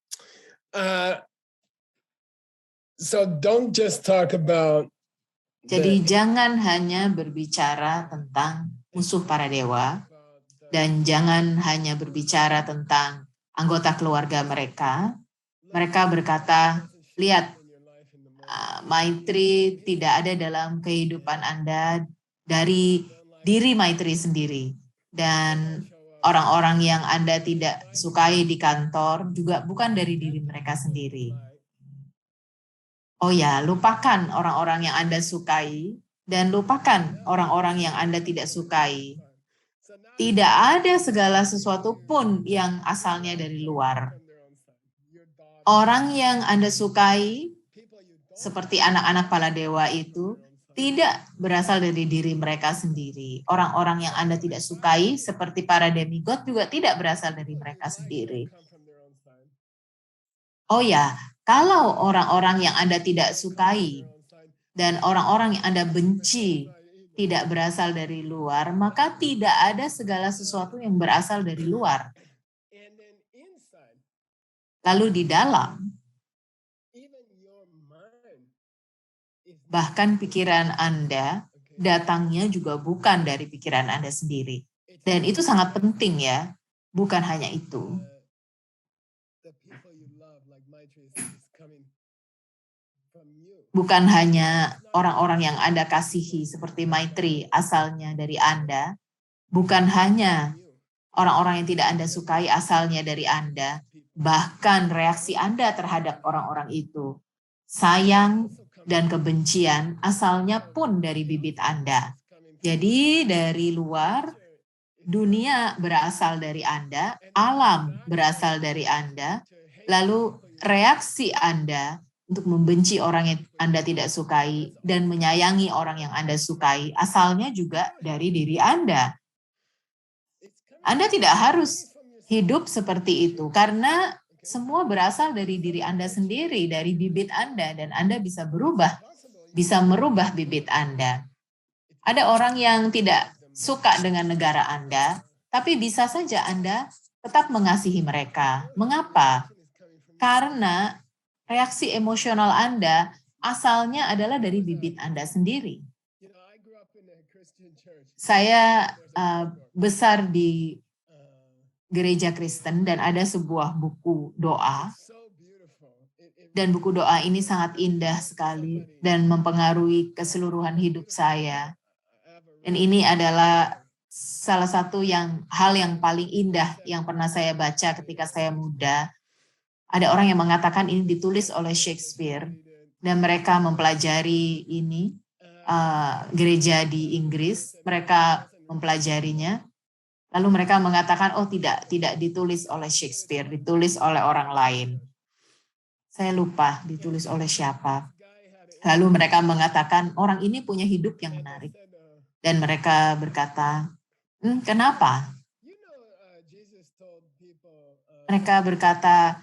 So don't just talk about. Jadi jangan hanya berbicara tentang musuh para dewa dan jangan hanya berbicara tentang anggota keluarga mereka. Mereka berkata, lihat, Maitri tidak ada dalam kehidupan Anda dari diri Maitri sendiri. Dan orang-orang yang Anda tidak sukai di kantor juga bukan dari diri mereka sendiri. Oh ya, lupakan orang-orang yang Anda sukai dan lupakan orang-orang yang Anda tidak sukai. Tidak ada segala sesuatu pun yang asalnya dari luar. Orang yang Anda sukai, seperti anak-anak para dewa itu, tidak berasal dari diri mereka sendiri. Orang-orang yang Anda tidak sukai, seperti para demigod, juga tidak berasal dari mereka sendiri. Oh ya, kalau orang-orang yang Anda tidak sukai dan orang-orang yang Anda benci tidak berasal dari luar, maka tidak ada segala sesuatu yang berasal dari luar. Lalu di dalam, bahkan pikiran Anda datangnya juga bukan dari pikiran Anda sendiri. Dan itu sangat penting ya, bukan hanya itu. Bukan hanya orang-orang yang Anda kasihi seperti Maitri asalnya dari Anda. Bukan hanya orang-orang yang tidak Anda sukai asalnya dari Anda. Bahkan reaksi Anda terhadap orang-orang itu. Sayang dan kebencian asalnya pun dari bibit Anda. Jadi dari luar, dunia berasal dari Anda, alam berasal dari Anda, lalu reaksi Anda untuk membenci orang yang Anda tidak sukai dan menyayangi orang yang Anda sukai, asalnya juga dari diri Anda. Anda tidak harus hidup seperti itu, karena semua berasal dari diri Anda sendiri, dari bibit Anda, dan Anda bisa berubah, bisa merubah bibit Anda. Ada orang yang tidak suka dengan negara Anda, tapi bisa saja Anda tetap mengasihi mereka. Mengapa? Karena reaksi emosional Anda asalnya adalah dari bibit Anda sendiri. Saya besar di gereja Kristen dan ada sebuah buku doa. Dan buku doa ini sangat indah sekali dan mempengaruhi keseluruhan hidup saya. Dan ini adalah salah satu hal yang paling indah yang pernah saya baca ketika saya muda. Ada orang yang mengatakan ini ditulis oleh Shakespeare dan mereka mempelajari ini, gereja di Inggris, mereka mempelajarinya. Lalu mereka mengatakan, oh tidak ditulis oleh Shakespeare, ditulis oleh orang lain. Saya lupa ditulis oleh siapa. Lalu mereka mengatakan orang ini punya hidup yang menarik. Dan mereka berkata, kenapa? Mereka berkata,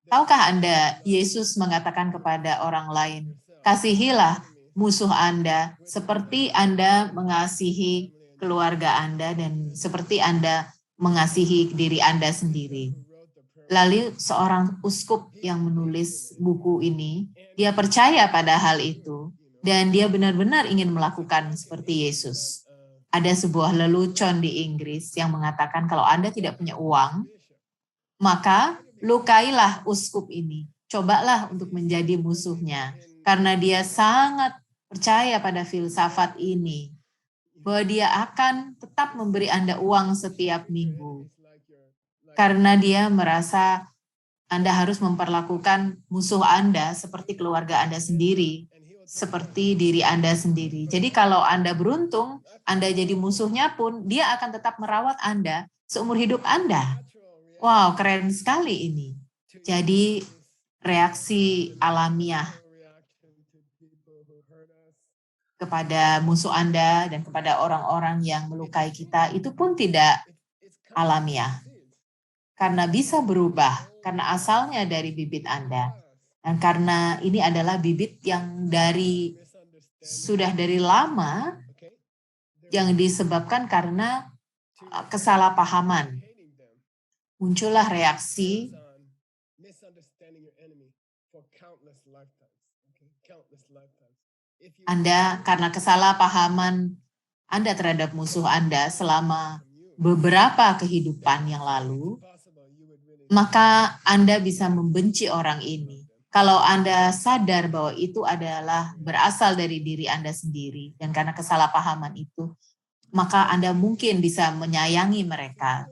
tahukah Anda, Yesus mengatakan kepada orang lain, kasihilah musuh Anda seperti Anda mengasihi keluarga Anda dan seperti Anda mengasihi diri Anda sendiri. Lalu seorang uskup yang menulis buku ini, dia percaya pada hal itu dan dia benar-benar ingin melakukan seperti Yesus. Ada sebuah lelucon di Inggris yang mengatakan kalau Anda tidak punya uang, maka lukailah uskup ini. Cobalah untuk menjadi musuhnya. Karena dia sangat percaya pada filsafat ini. Bahwa dia akan tetap memberi Anda uang setiap minggu. Karena dia merasa Anda harus memperlakukan musuh Anda seperti keluarga Anda sendiri. seperti diri Anda sendiri. Jadi kalau Anda beruntung, Anda jadi musuhnya pun, dia akan tetap merawat Anda seumur hidup Anda. Wow, keren sekali ini. Jadi reaksi alamiah kepada musuh Anda dan kepada orang-orang yang melukai kita, itu pun tidak alamiah. Karena bisa berubah, karena asalnya dari bibit Anda. Dan karena ini adalah bibit yang sudah dari lama, yang disebabkan karena kesalahpahaman. Muncullah reaksi Anda karena kesalahpahaman Anda terhadap musuh Anda selama beberapa kehidupan yang lalu, maka Anda bisa membenci orang ini. Kalau Anda sadar bahwa itu adalah berasal dari diri Anda sendiri, dan karena kesalahpahaman itu, maka Anda mungkin bisa menyayangi mereka.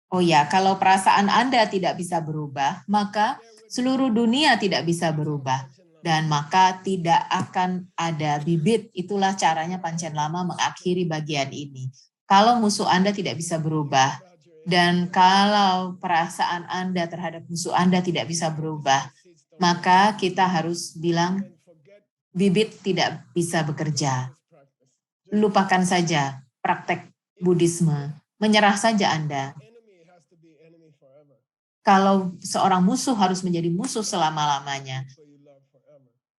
Oh ya, kalau perasaan Anda tidak bisa berubah, maka seluruh dunia tidak bisa berubah. Dan maka tidak akan ada bibit. Itulah caranya Panchen Lama mengakhiri bagian ini. Kalau musuh Anda tidak bisa berubah, dan kalau perasaan Anda terhadap musuh Anda tidak bisa berubah, maka kita harus bilang bibit tidak bisa bekerja. Lupakan saja praktek Buddhisme. Menyerah saja Anda. Kalau seorang musuh harus menjadi musuh selama-lamanya.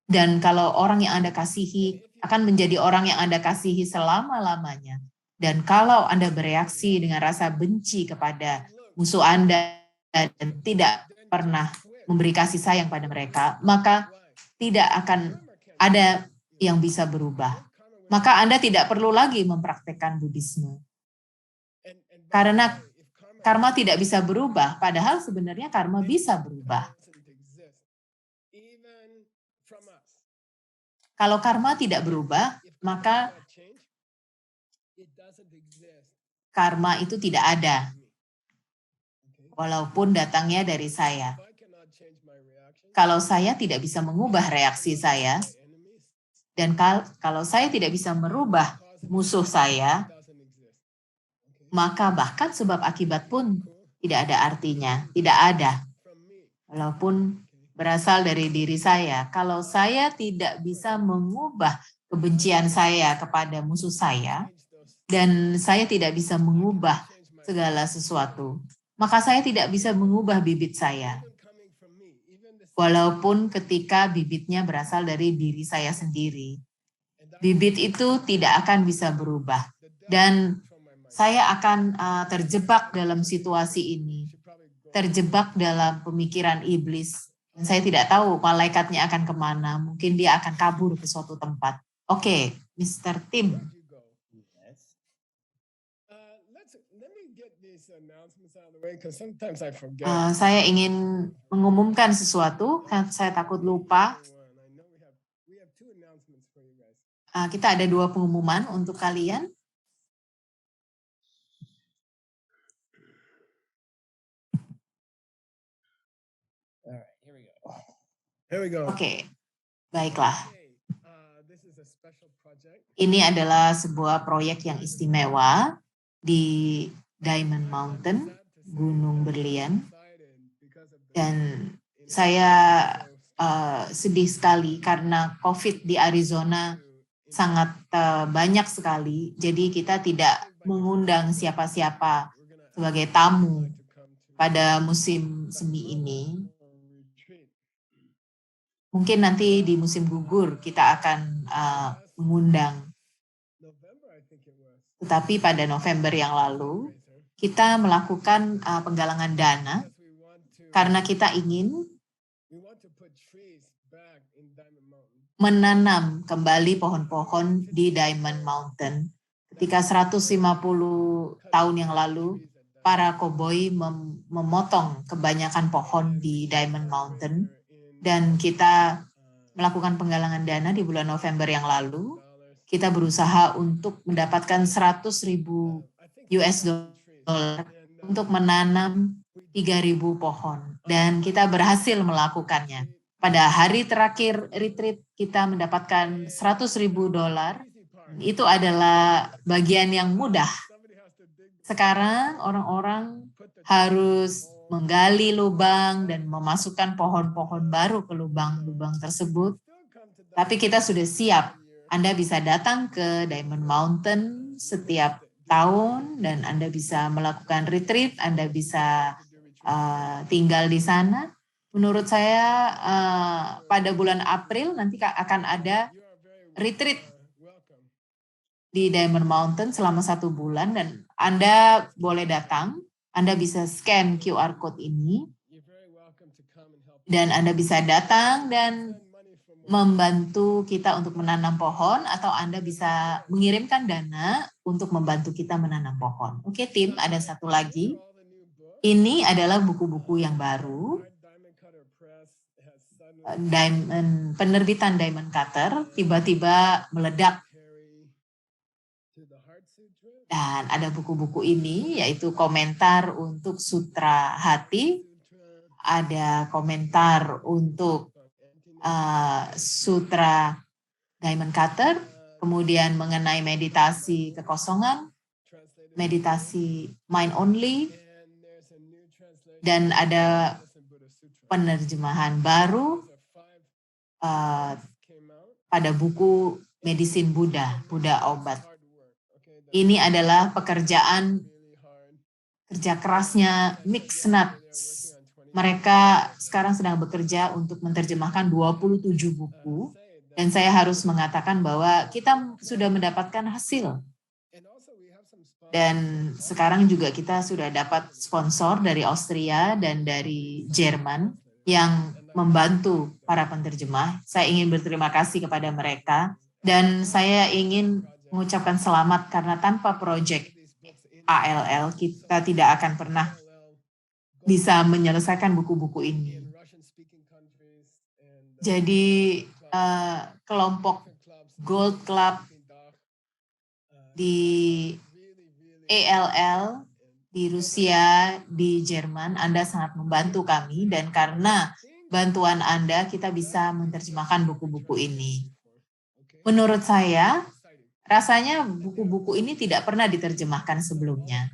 Dan kalau orang yang Anda kasihi akan menjadi orang yang Anda kasihi selama-lamanya. Dan kalau Anda bereaksi dengan rasa benci kepada musuh Anda dan tidak pernah memberi kasih sayang pada mereka, maka tidak akan ada yang bisa berubah. Maka Anda tidak perlu lagi mempraktekkan Buddhisme. Karena karma tidak bisa berubah, padahal sebenarnya karma bisa berubah. Kalau karma tidak berubah, maka karma itu tidak ada, walaupun datangnya dari saya. Kalau saya tidak bisa mengubah reaksi saya, dan kalau saya tidak bisa merubah musuh saya, maka bahkan sebab akibat pun tidak ada artinya, tidak ada. Walaupun berasal dari diri saya, kalau saya tidak bisa mengubah kebencian saya kepada musuh saya, dan saya tidak bisa mengubah segala sesuatu, maka saya tidak bisa mengubah bibit saya. Walaupun ketika bibitnya berasal dari diri saya sendiri. Bibit itu tidak akan bisa berubah. Dan saya akan terjebak dalam situasi ini. Terjebak dalam pemikiran iblis. Dan saya tidak tahu malaikatnya akan kemana. Mungkin dia akan kabur ke suatu tempat. Oke, Mr. Tim. Saya ingin mengumumkan sesuatu, kan saya takut lupa. Kita ada 2 pengumuman untuk kalian. Here we go. Oke, baiklah. Ini adalah sebuah proyek yang istimewa di Diamond Mountain, Gunung Berlian. Dan saya sedih sekali karena COVID di Arizona sangat banyak sekali. Jadi kita tidak mengundang siapa-siapa sebagai tamu pada musim semi ini. Mungkin nanti di musim gugur kita akan mengundang. Tetapi pada November yang lalu, kita melakukan penggalangan dana karena kita ingin menanam kembali pohon-pohon di Diamond Mountain. Ketika 150 tahun yang lalu, para koboi memotong kebanyakan pohon di Diamond Mountain, dan kita melakukan penggalangan dana di bulan November yang lalu. Kita berusaha untuk mendapatkan $100,000 untuk menanam 3.000 pohon, dan kita berhasil melakukannya. pada hari terakhir retreat kita mendapatkan $100.000. Itu adalah bagian yang mudah. Sekarang orang-orang harus menggali lubang dan memasukkan pohon-pohon baru ke lubang-lubang tersebut. Tapi kita sudah siap. Anda bisa datang ke Diamond Mountain setiap tahun dan Anda bisa melakukan retreat, Anda bisa tinggal di sana. Menurut saya pada bulan April nanti akan ada retreat di Diamond Mountain selama 1 bulan dan Anda boleh datang. Anda bisa scan QR code ini dan Anda bisa datang dan membantu kita untuk menanam pohon atau Anda bisa mengirimkan dana untuk membantu kita menanam pohon. Oke tim, ada satu lagi. Ini adalah buku-buku yang baru. Penerbitan Diamond Cutter tiba-tiba meledak. Dan ada buku-buku ini yaitu komentar untuk Sutra Hati, ada komentar untuk Sutra Diamond Cutter, kemudian mengenai meditasi kekosongan, meditasi mind only, dan ada penerjemahan baru pada buku Medisin Buddha, Buddha Obat. Ini adalah pekerjaan kerja kerasnya Mix Nuts. Mereka sekarang sedang bekerja untuk menerjemahkan 27 buku dan saya harus mengatakan bahwa kita sudah mendapatkan hasil. Dan sekarang juga kita sudah dapat sponsor dari Austria dan dari Jerman yang membantu para penerjemah. Saya ingin berterima kasih kepada mereka dan saya ingin mengucapkan selamat karena tanpa proyek ALL kita tidak akan pernah bisa menyelesaikan buku-buku ini. Jadi kelompok Gold Club di ALL di Rusia, di Jerman, Anda sangat membantu kami dan karena bantuan Anda kita bisa menerjemahkan buku-buku ini. Menurut saya, rasanya buku-buku ini tidak pernah diterjemahkan sebelumnya.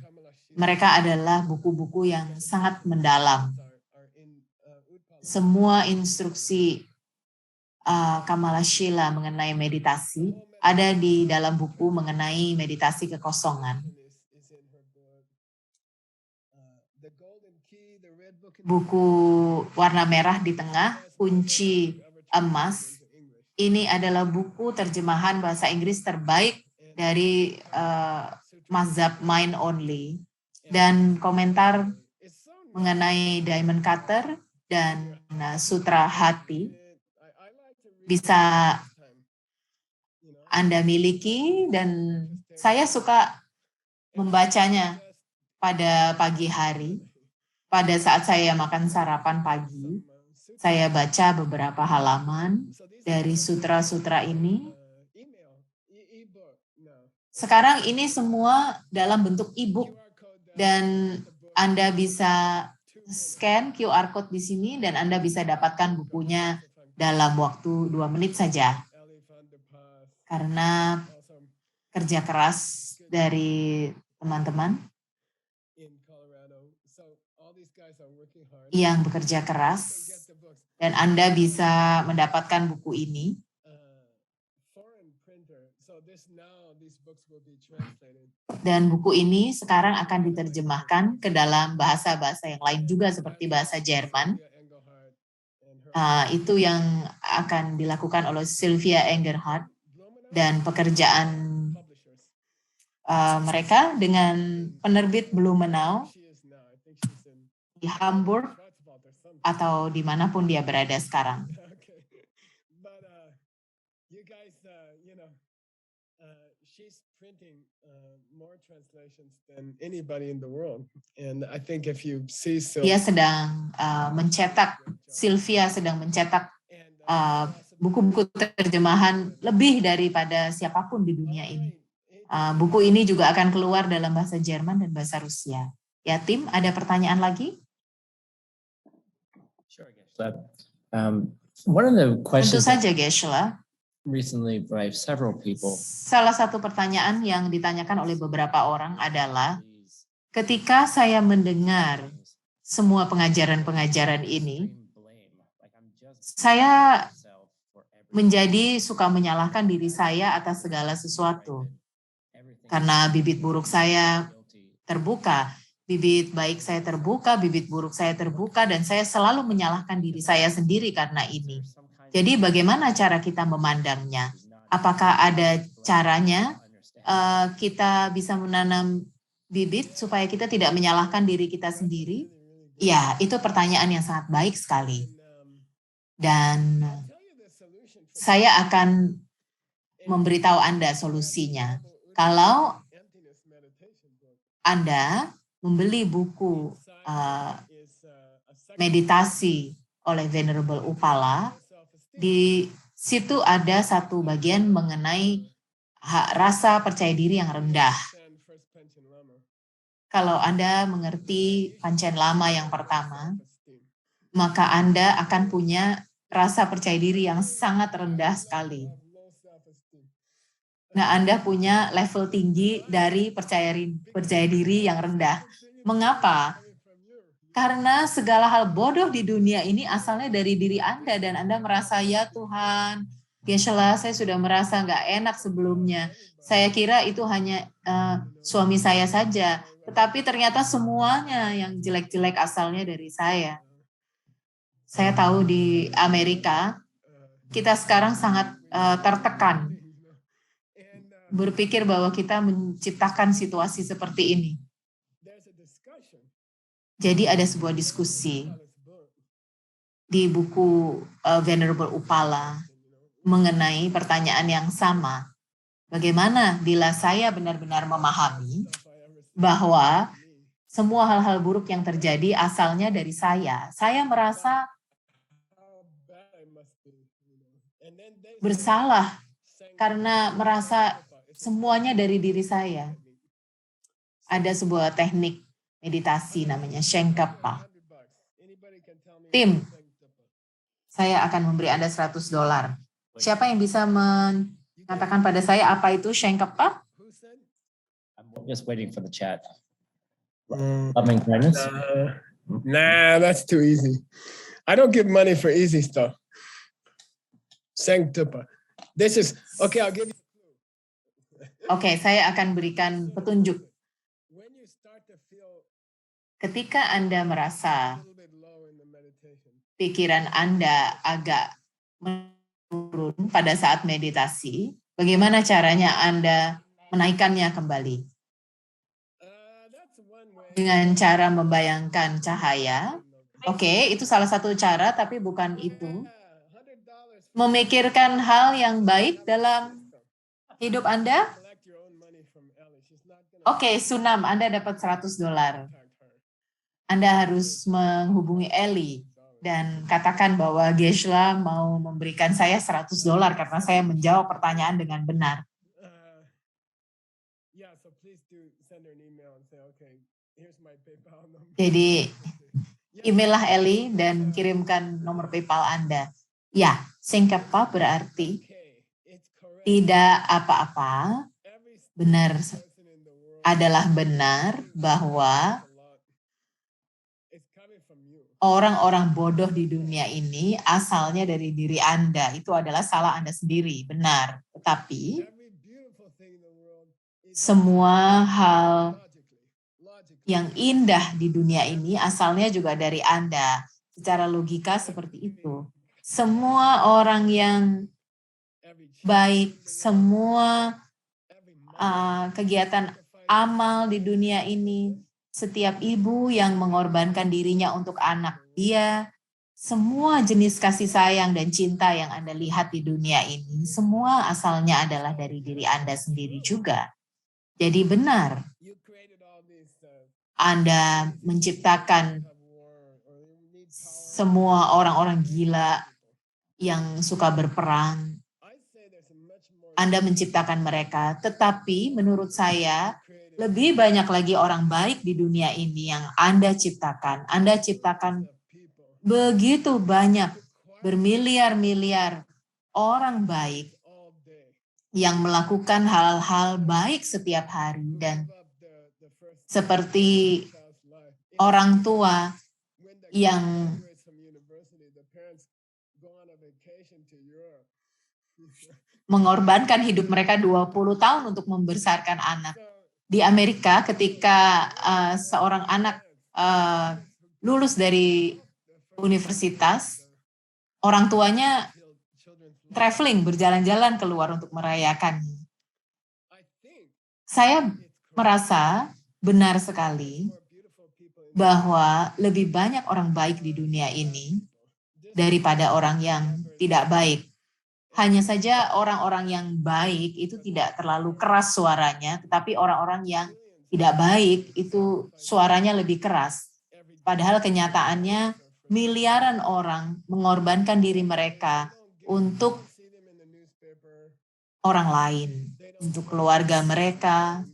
Mereka adalah buku-buku yang sangat mendalam. Semua instruksi Kamala Shila mengenai meditasi ada di dalam buku mengenai meditasi kekosongan. Buku warna merah di tengah, kunci emas. Ini adalah buku terjemahan bahasa Inggris terbaik dari mazhab mind only. Dan komentar mengenai Diamond Cutter dan Sutra Hati bisa Anda miliki dan saya suka membacanya pada pagi hari. Pada saat saya makan sarapan pagi, saya baca beberapa halaman dari sutra-sutra ini. Sekarang ini semua dalam bentuk e-book dan Anda bisa scan QR code di sini dan Anda bisa dapatkan bukunya dalam waktu 2 menit saja. Karena kerja keras dari teman-teman yang bekerja keras dan Anda bisa mendapatkan buku ini. Dan buku ini sekarang akan diterjemahkan ke dalam bahasa-bahasa yang lain juga seperti bahasa Jerman. Itu yang akan dilakukan oleh Sylvia Engerhardt dan pekerjaan mereka dengan penerbit Blumenau di Hamburg atau dimanapun dia berada sekarang. Dia sedang mencetak, Sylvia sedang mencetak buku-buku terjemahan lebih daripada siapapun di dunia ini. Buku ini juga akan keluar dalam bahasa Jerman dan bahasa Rusia. Ya, tim, ada pertanyaan lagi? One of the Tentu questions that saja, Geshe-la. recently by several people. Salah satu pertanyaan yang ditanyakan oleh beberapa orang adalah, ketika saya mendengar semua pengajaran-pengajaran ini, saya menjadi suka menyalahkan diri saya atas segala sesuatu. Karena bibit buruk saya terbuka, bibit baik saya terbuka, bibit buruk saya terbuka, dan saya selalu menyalahkan diri saya sendiri karena ini. Jadi bagaimana cara kita memandangnya? Apakah ada caranya kita bisa menanam bibit supaya kita tidak menyalahkan diri kita sendiri? Ya, itu pertanyaan yang sangat baik sekali. Dan saya akan memberitahu Anda solusinya. Kalau Anda membeli buku meditasi oleh Venerable Upala, di situ ada satu bagian mengenai rasa percaya diri yang rendah. Kalau Anda mengerti Panchen Lama yang pertama, maka Anda akan punya rasa percaya diri yang sangat rendah sekali. Nah, Anda punya level tinggi dari percaya diri yang rendah. Mengapa? Karena segala hal bodoh di dunia ini asalnya dari diri Anda, dan Anda merasa, ya Tuhan, Geshe-la, saya sudah merasa nggak enak sebelumnya. Saya kira itu hanya suami saya saja, tetapi ternyata semuanya yang jelek-jelek asalnya dari saya. Saya tahu di Amerika, kita sekarang sangat tertekan berpikir bahwa kita menciptakan situasi seperti ini. Jadi ada sebuah diskusi di buku Venerable Upala mengenai pertanyaan yang sama. Bagaimana bila saya benar-benar memahami bahwa semua hal-hal buruk yang terjadi asalnya dari saya. Saya merasa bersalah karena merasa semuanya dari diri saya. Ada sebuah teknik meditasi namanya Shenkapa. Tim, saya akan memberi Anda $100. Siapa yang bisa mengatakan pada saya apa itu Shenkapa? I'm just waiting for the chat. Loving kindness. Nah, that's too easy. I don't give money for easy stuff. Sanctupa. This is okay. I'll give you. Oke, saya akan berikan petunjuk. Ketika Anda merasa pikiran Anda agak menurun pada saat meditasi, bagaimana caranya Anda menaikkannya kembali? Dengan cara membayangkan cahaya. Oke, itu salah satu cara, tapi bukan itu. Memikirkan hal yang baik dalam hidup Anda. Oke, Sunam, Anda dapat $100. Anda harus menghubungi Eli dan katakan bahwa Geshe-la mau memberikan saya $100 karena saya menjawab pertanyaan dengan benar. Jadi, emaillah Eli dan kirimkan nomor PayPal Anda. Ya, Sanctupa berarti tidak apa-apa, benar adalah benar bahwa orang-orang bodoh di dunia ini asalnya dari diri Anda. Itu adalah salah Anda sendiri, benar. Tetapi semua hal yang indah di dunia ini asalnya juga dari Anda. Secara logika seperti itu. Semua orang yang baik, semua kegiatan amal di dunia ini, setiap ibu yang mengorbankan dirinya untuk anak dia, semua jenis kasih sayang dan cinta yang Anda lihat di dunia ini, semua asalnya adalah dari diri Anda sendiri juga. Jadi benar, Anda menciptakan semua orang-orang gila yang suka berperang. Anda menciptakan mereka, tetapi menurut saya lebih banyak lagi orang baik di dunia ini yang Anda ciptakan. Anda ciptakan begitu banyak bermiliar-miliar orang baik yang melakukan hal-hal baik setiap hari, dan seperti orang tua yang mengorbankan hidup mereka 20 tahun untuk membesarkan anak. Di Amerika ketika seorang anak lulus dari universitas, orang tuanya traveling, berjalan-jalan keluar untuk merayakannya. Saya merasa benar sekali bahwa lebih banyak orang baik di dunia ini daripada orang yang tidak baik. Hanya saja orang-orang yang baik itu tidak terlalu keras suaranya, tetapi orang-orang yang tidak baik itu suaranya lebih keras. Padahal kenyataannya miliaran orang mengorbankan diri mereka untuk orang lain, untuk keluarga mereka,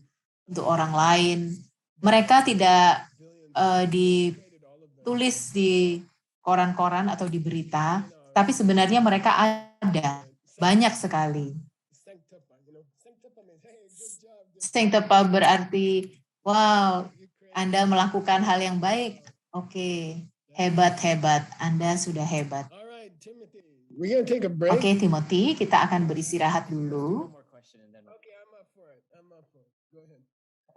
untuk orang lain. Mereka tidak ditulis di koran-koran atau di berita, tapi sebenarnya mereka ada. Banyak sekali. Sengtepa berarti, wow, Anda melakukan hal yang baik. Oke, hebat-hebat. Anda sudah hebat. Oke, Timothy, kita akan beristirahat dulu.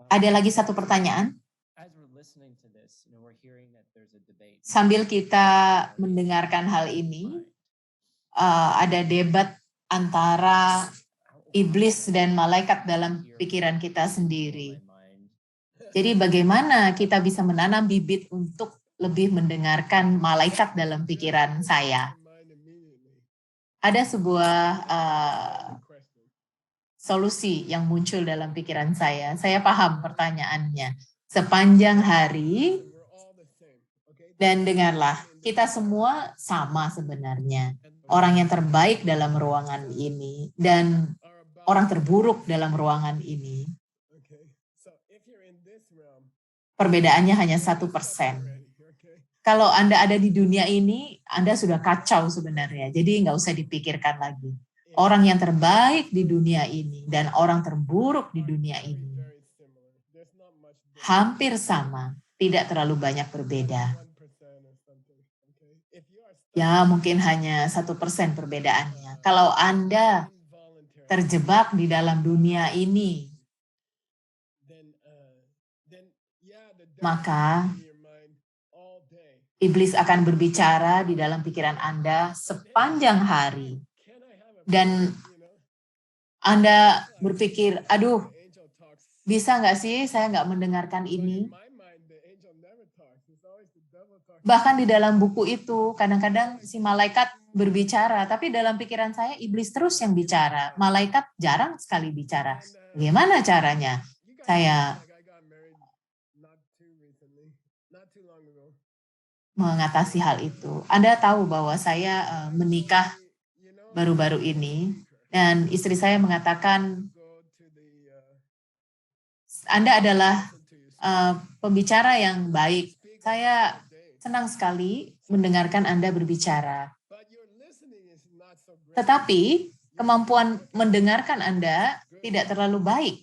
Ada lagi satu pertanyaan? Sambil kita mendengarkan hal ini, ada debat antara iblis dan malaikat dalam pikiran kita sendiri. Jadi bagaimana kita bisa menanam bibit untuk lebih mendengarkan malaikat dalam pikiran saya? Ada sebuah solusi yang muncul dalam pikiran saya. Saya paham pertanyaannya. Sepanjang hari, dan dengarlah, kita semua sama sebenarnya. Orang yang terbaik dalam ruangan ini dan orang terburuk dalam ruangan ini. Perbedaannya hanya 1%. Kalau Anda ada di dunia ini, Anda sudah kacau sebenarnya. Jadi nggak usah dipikirkan lagi. Orang yang terbaik di dunia ini dan orang terburuk di dunia ini hampir sama, tidak terlalu banyak berbeda. Ya, mungkin hanya 1% perbedaannya. Kalau Anda terjebak di dalam dunia ini, maka iblis akan berbicara di dalam pikiran Anda sepanjang hari. Dan Anda berpikir, aduh, bisa nggak sih saya nggak mendengarkan ini? Bahkan di dalam buku itu, kadang-kadang si malaikat berbicara, tapi dalam pikiran saya iblis terus yang bicara. Malaikat jarang sekali bicara. Bagaimana caranya saya mengatasi hal itu? Anda tahu bahwa saya menikah baru-baru ini, dan istri saya mengatakan, Anda adalah pembicara yang baik. Saya senang sekali mendengarkan Anda berbicara. Tetapi kemampuan mendengarkan Anda tidak terlalu baik.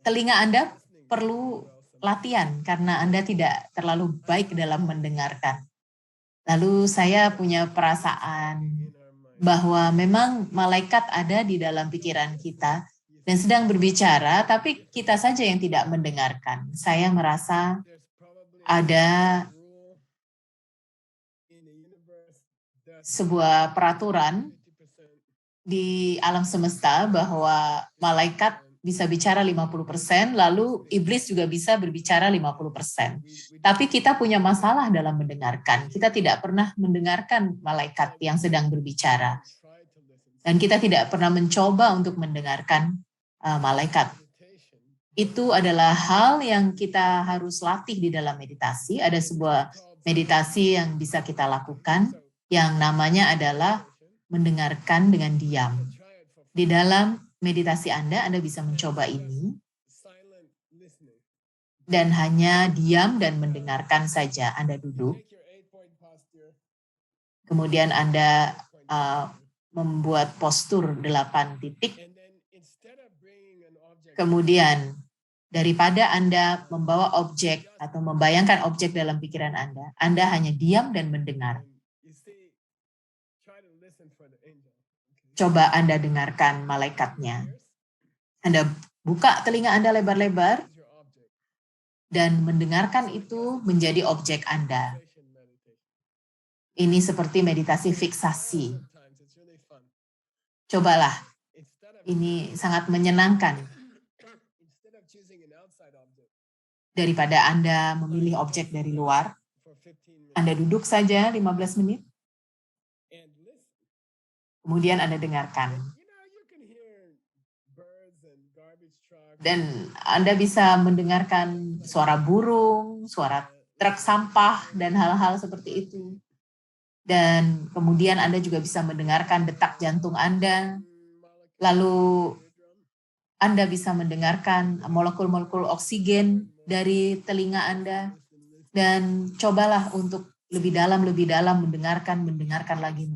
Telinga Anda perlu latihan karena Anda tidak terlalu baik dalam mendengarkan. Lalu saya punya perasaan bahwa memang malaikat ada di dalam pikiran kita dan sedang berbicara, tapi kita saja yang tidak mendengarkan. Saya merasa ada sebuah peraturan di alam semesta bahwa malaikat bisa bicara 50%, lalu iblis juga bisa berbicara 50%. Tapi kita punya masalah dalam mendengarkan. Kita tidak pernah mendengarkan malaikat yang sedang berbicara. Dan kita tidak pernah mencoba untuk mendengarkan malaikat. Itu adalah hal yang kita harus latih di dalam meditasi. Ada sebuah meditasi yang bisa kita lakukan yang namanya adalah mendengarkan dengan diam. Di dalam meditasi Anda bisa mencoba ini. dan hanya diam dan mendengarkan saja. Anda duduk, kemudian Anda membuat postur 8 titik, kemudian daripada Anda membawa objek atau membayangkan objek dalam pikiran Anda hanya diam dan mendengar. Coba Anda dengarkan malaikatnya. Anda buka telinga Anda lebar-lebar dan mendengarkan itu menjadi objek Anda. Ini seperti meditasi fiksasi. Cobalah, ini sangat menyenangkan. Daripada Anda memilih objek dari luar, Anda duduk saja 15 menit, kemudian Anda dengarkan. Dan Anda bisa mendengarkan suara burung, suara truk sampah, dan hal-hal seperti itu. Dan kemudian Anda juga bisa mendengarkan detak jantung Anda. Lalu Anda bisa mendengarkan molekul-molekul oksigen dari telinga Anda. Dan cobalah untuk lebih dalam mendengarkan lagi.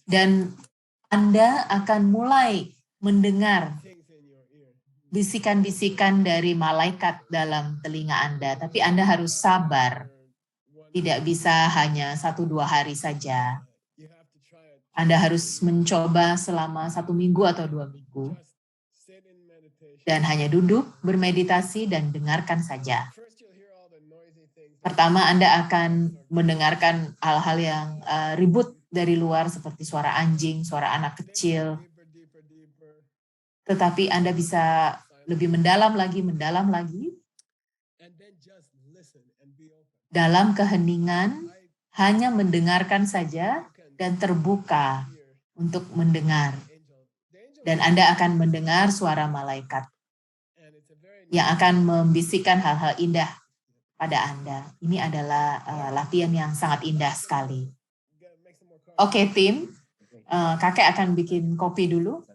Dan Anda akan mulai mendengar bisikan-bisikan dari malaikat dalam telinga Anda, tapi Anda harus sabar. Tidak bisa hanya 1-2 hari saja. Anda harus mencoba selama 1 minggu atau 2 minggu. Dan hanya duduk, bermeditasi, dan dengarkan saja. Pertama, Anda akan mendengarkan hal-hal yang ribut dari luar, seperti suara anjing, suara anak kecil. Tetapi Anda bisa lebih mendalam lagi, dalam keheningan, hanya mendengarkan saja dan terbuka untuk mendengar. Dan Anda akan mendengar suara malaikat yang akan membisikkan hal-hal indah pada Anda. Ini adalah latihan yang sangat indah sekali. Oke, tim, kakek akan bikin kopi dulu.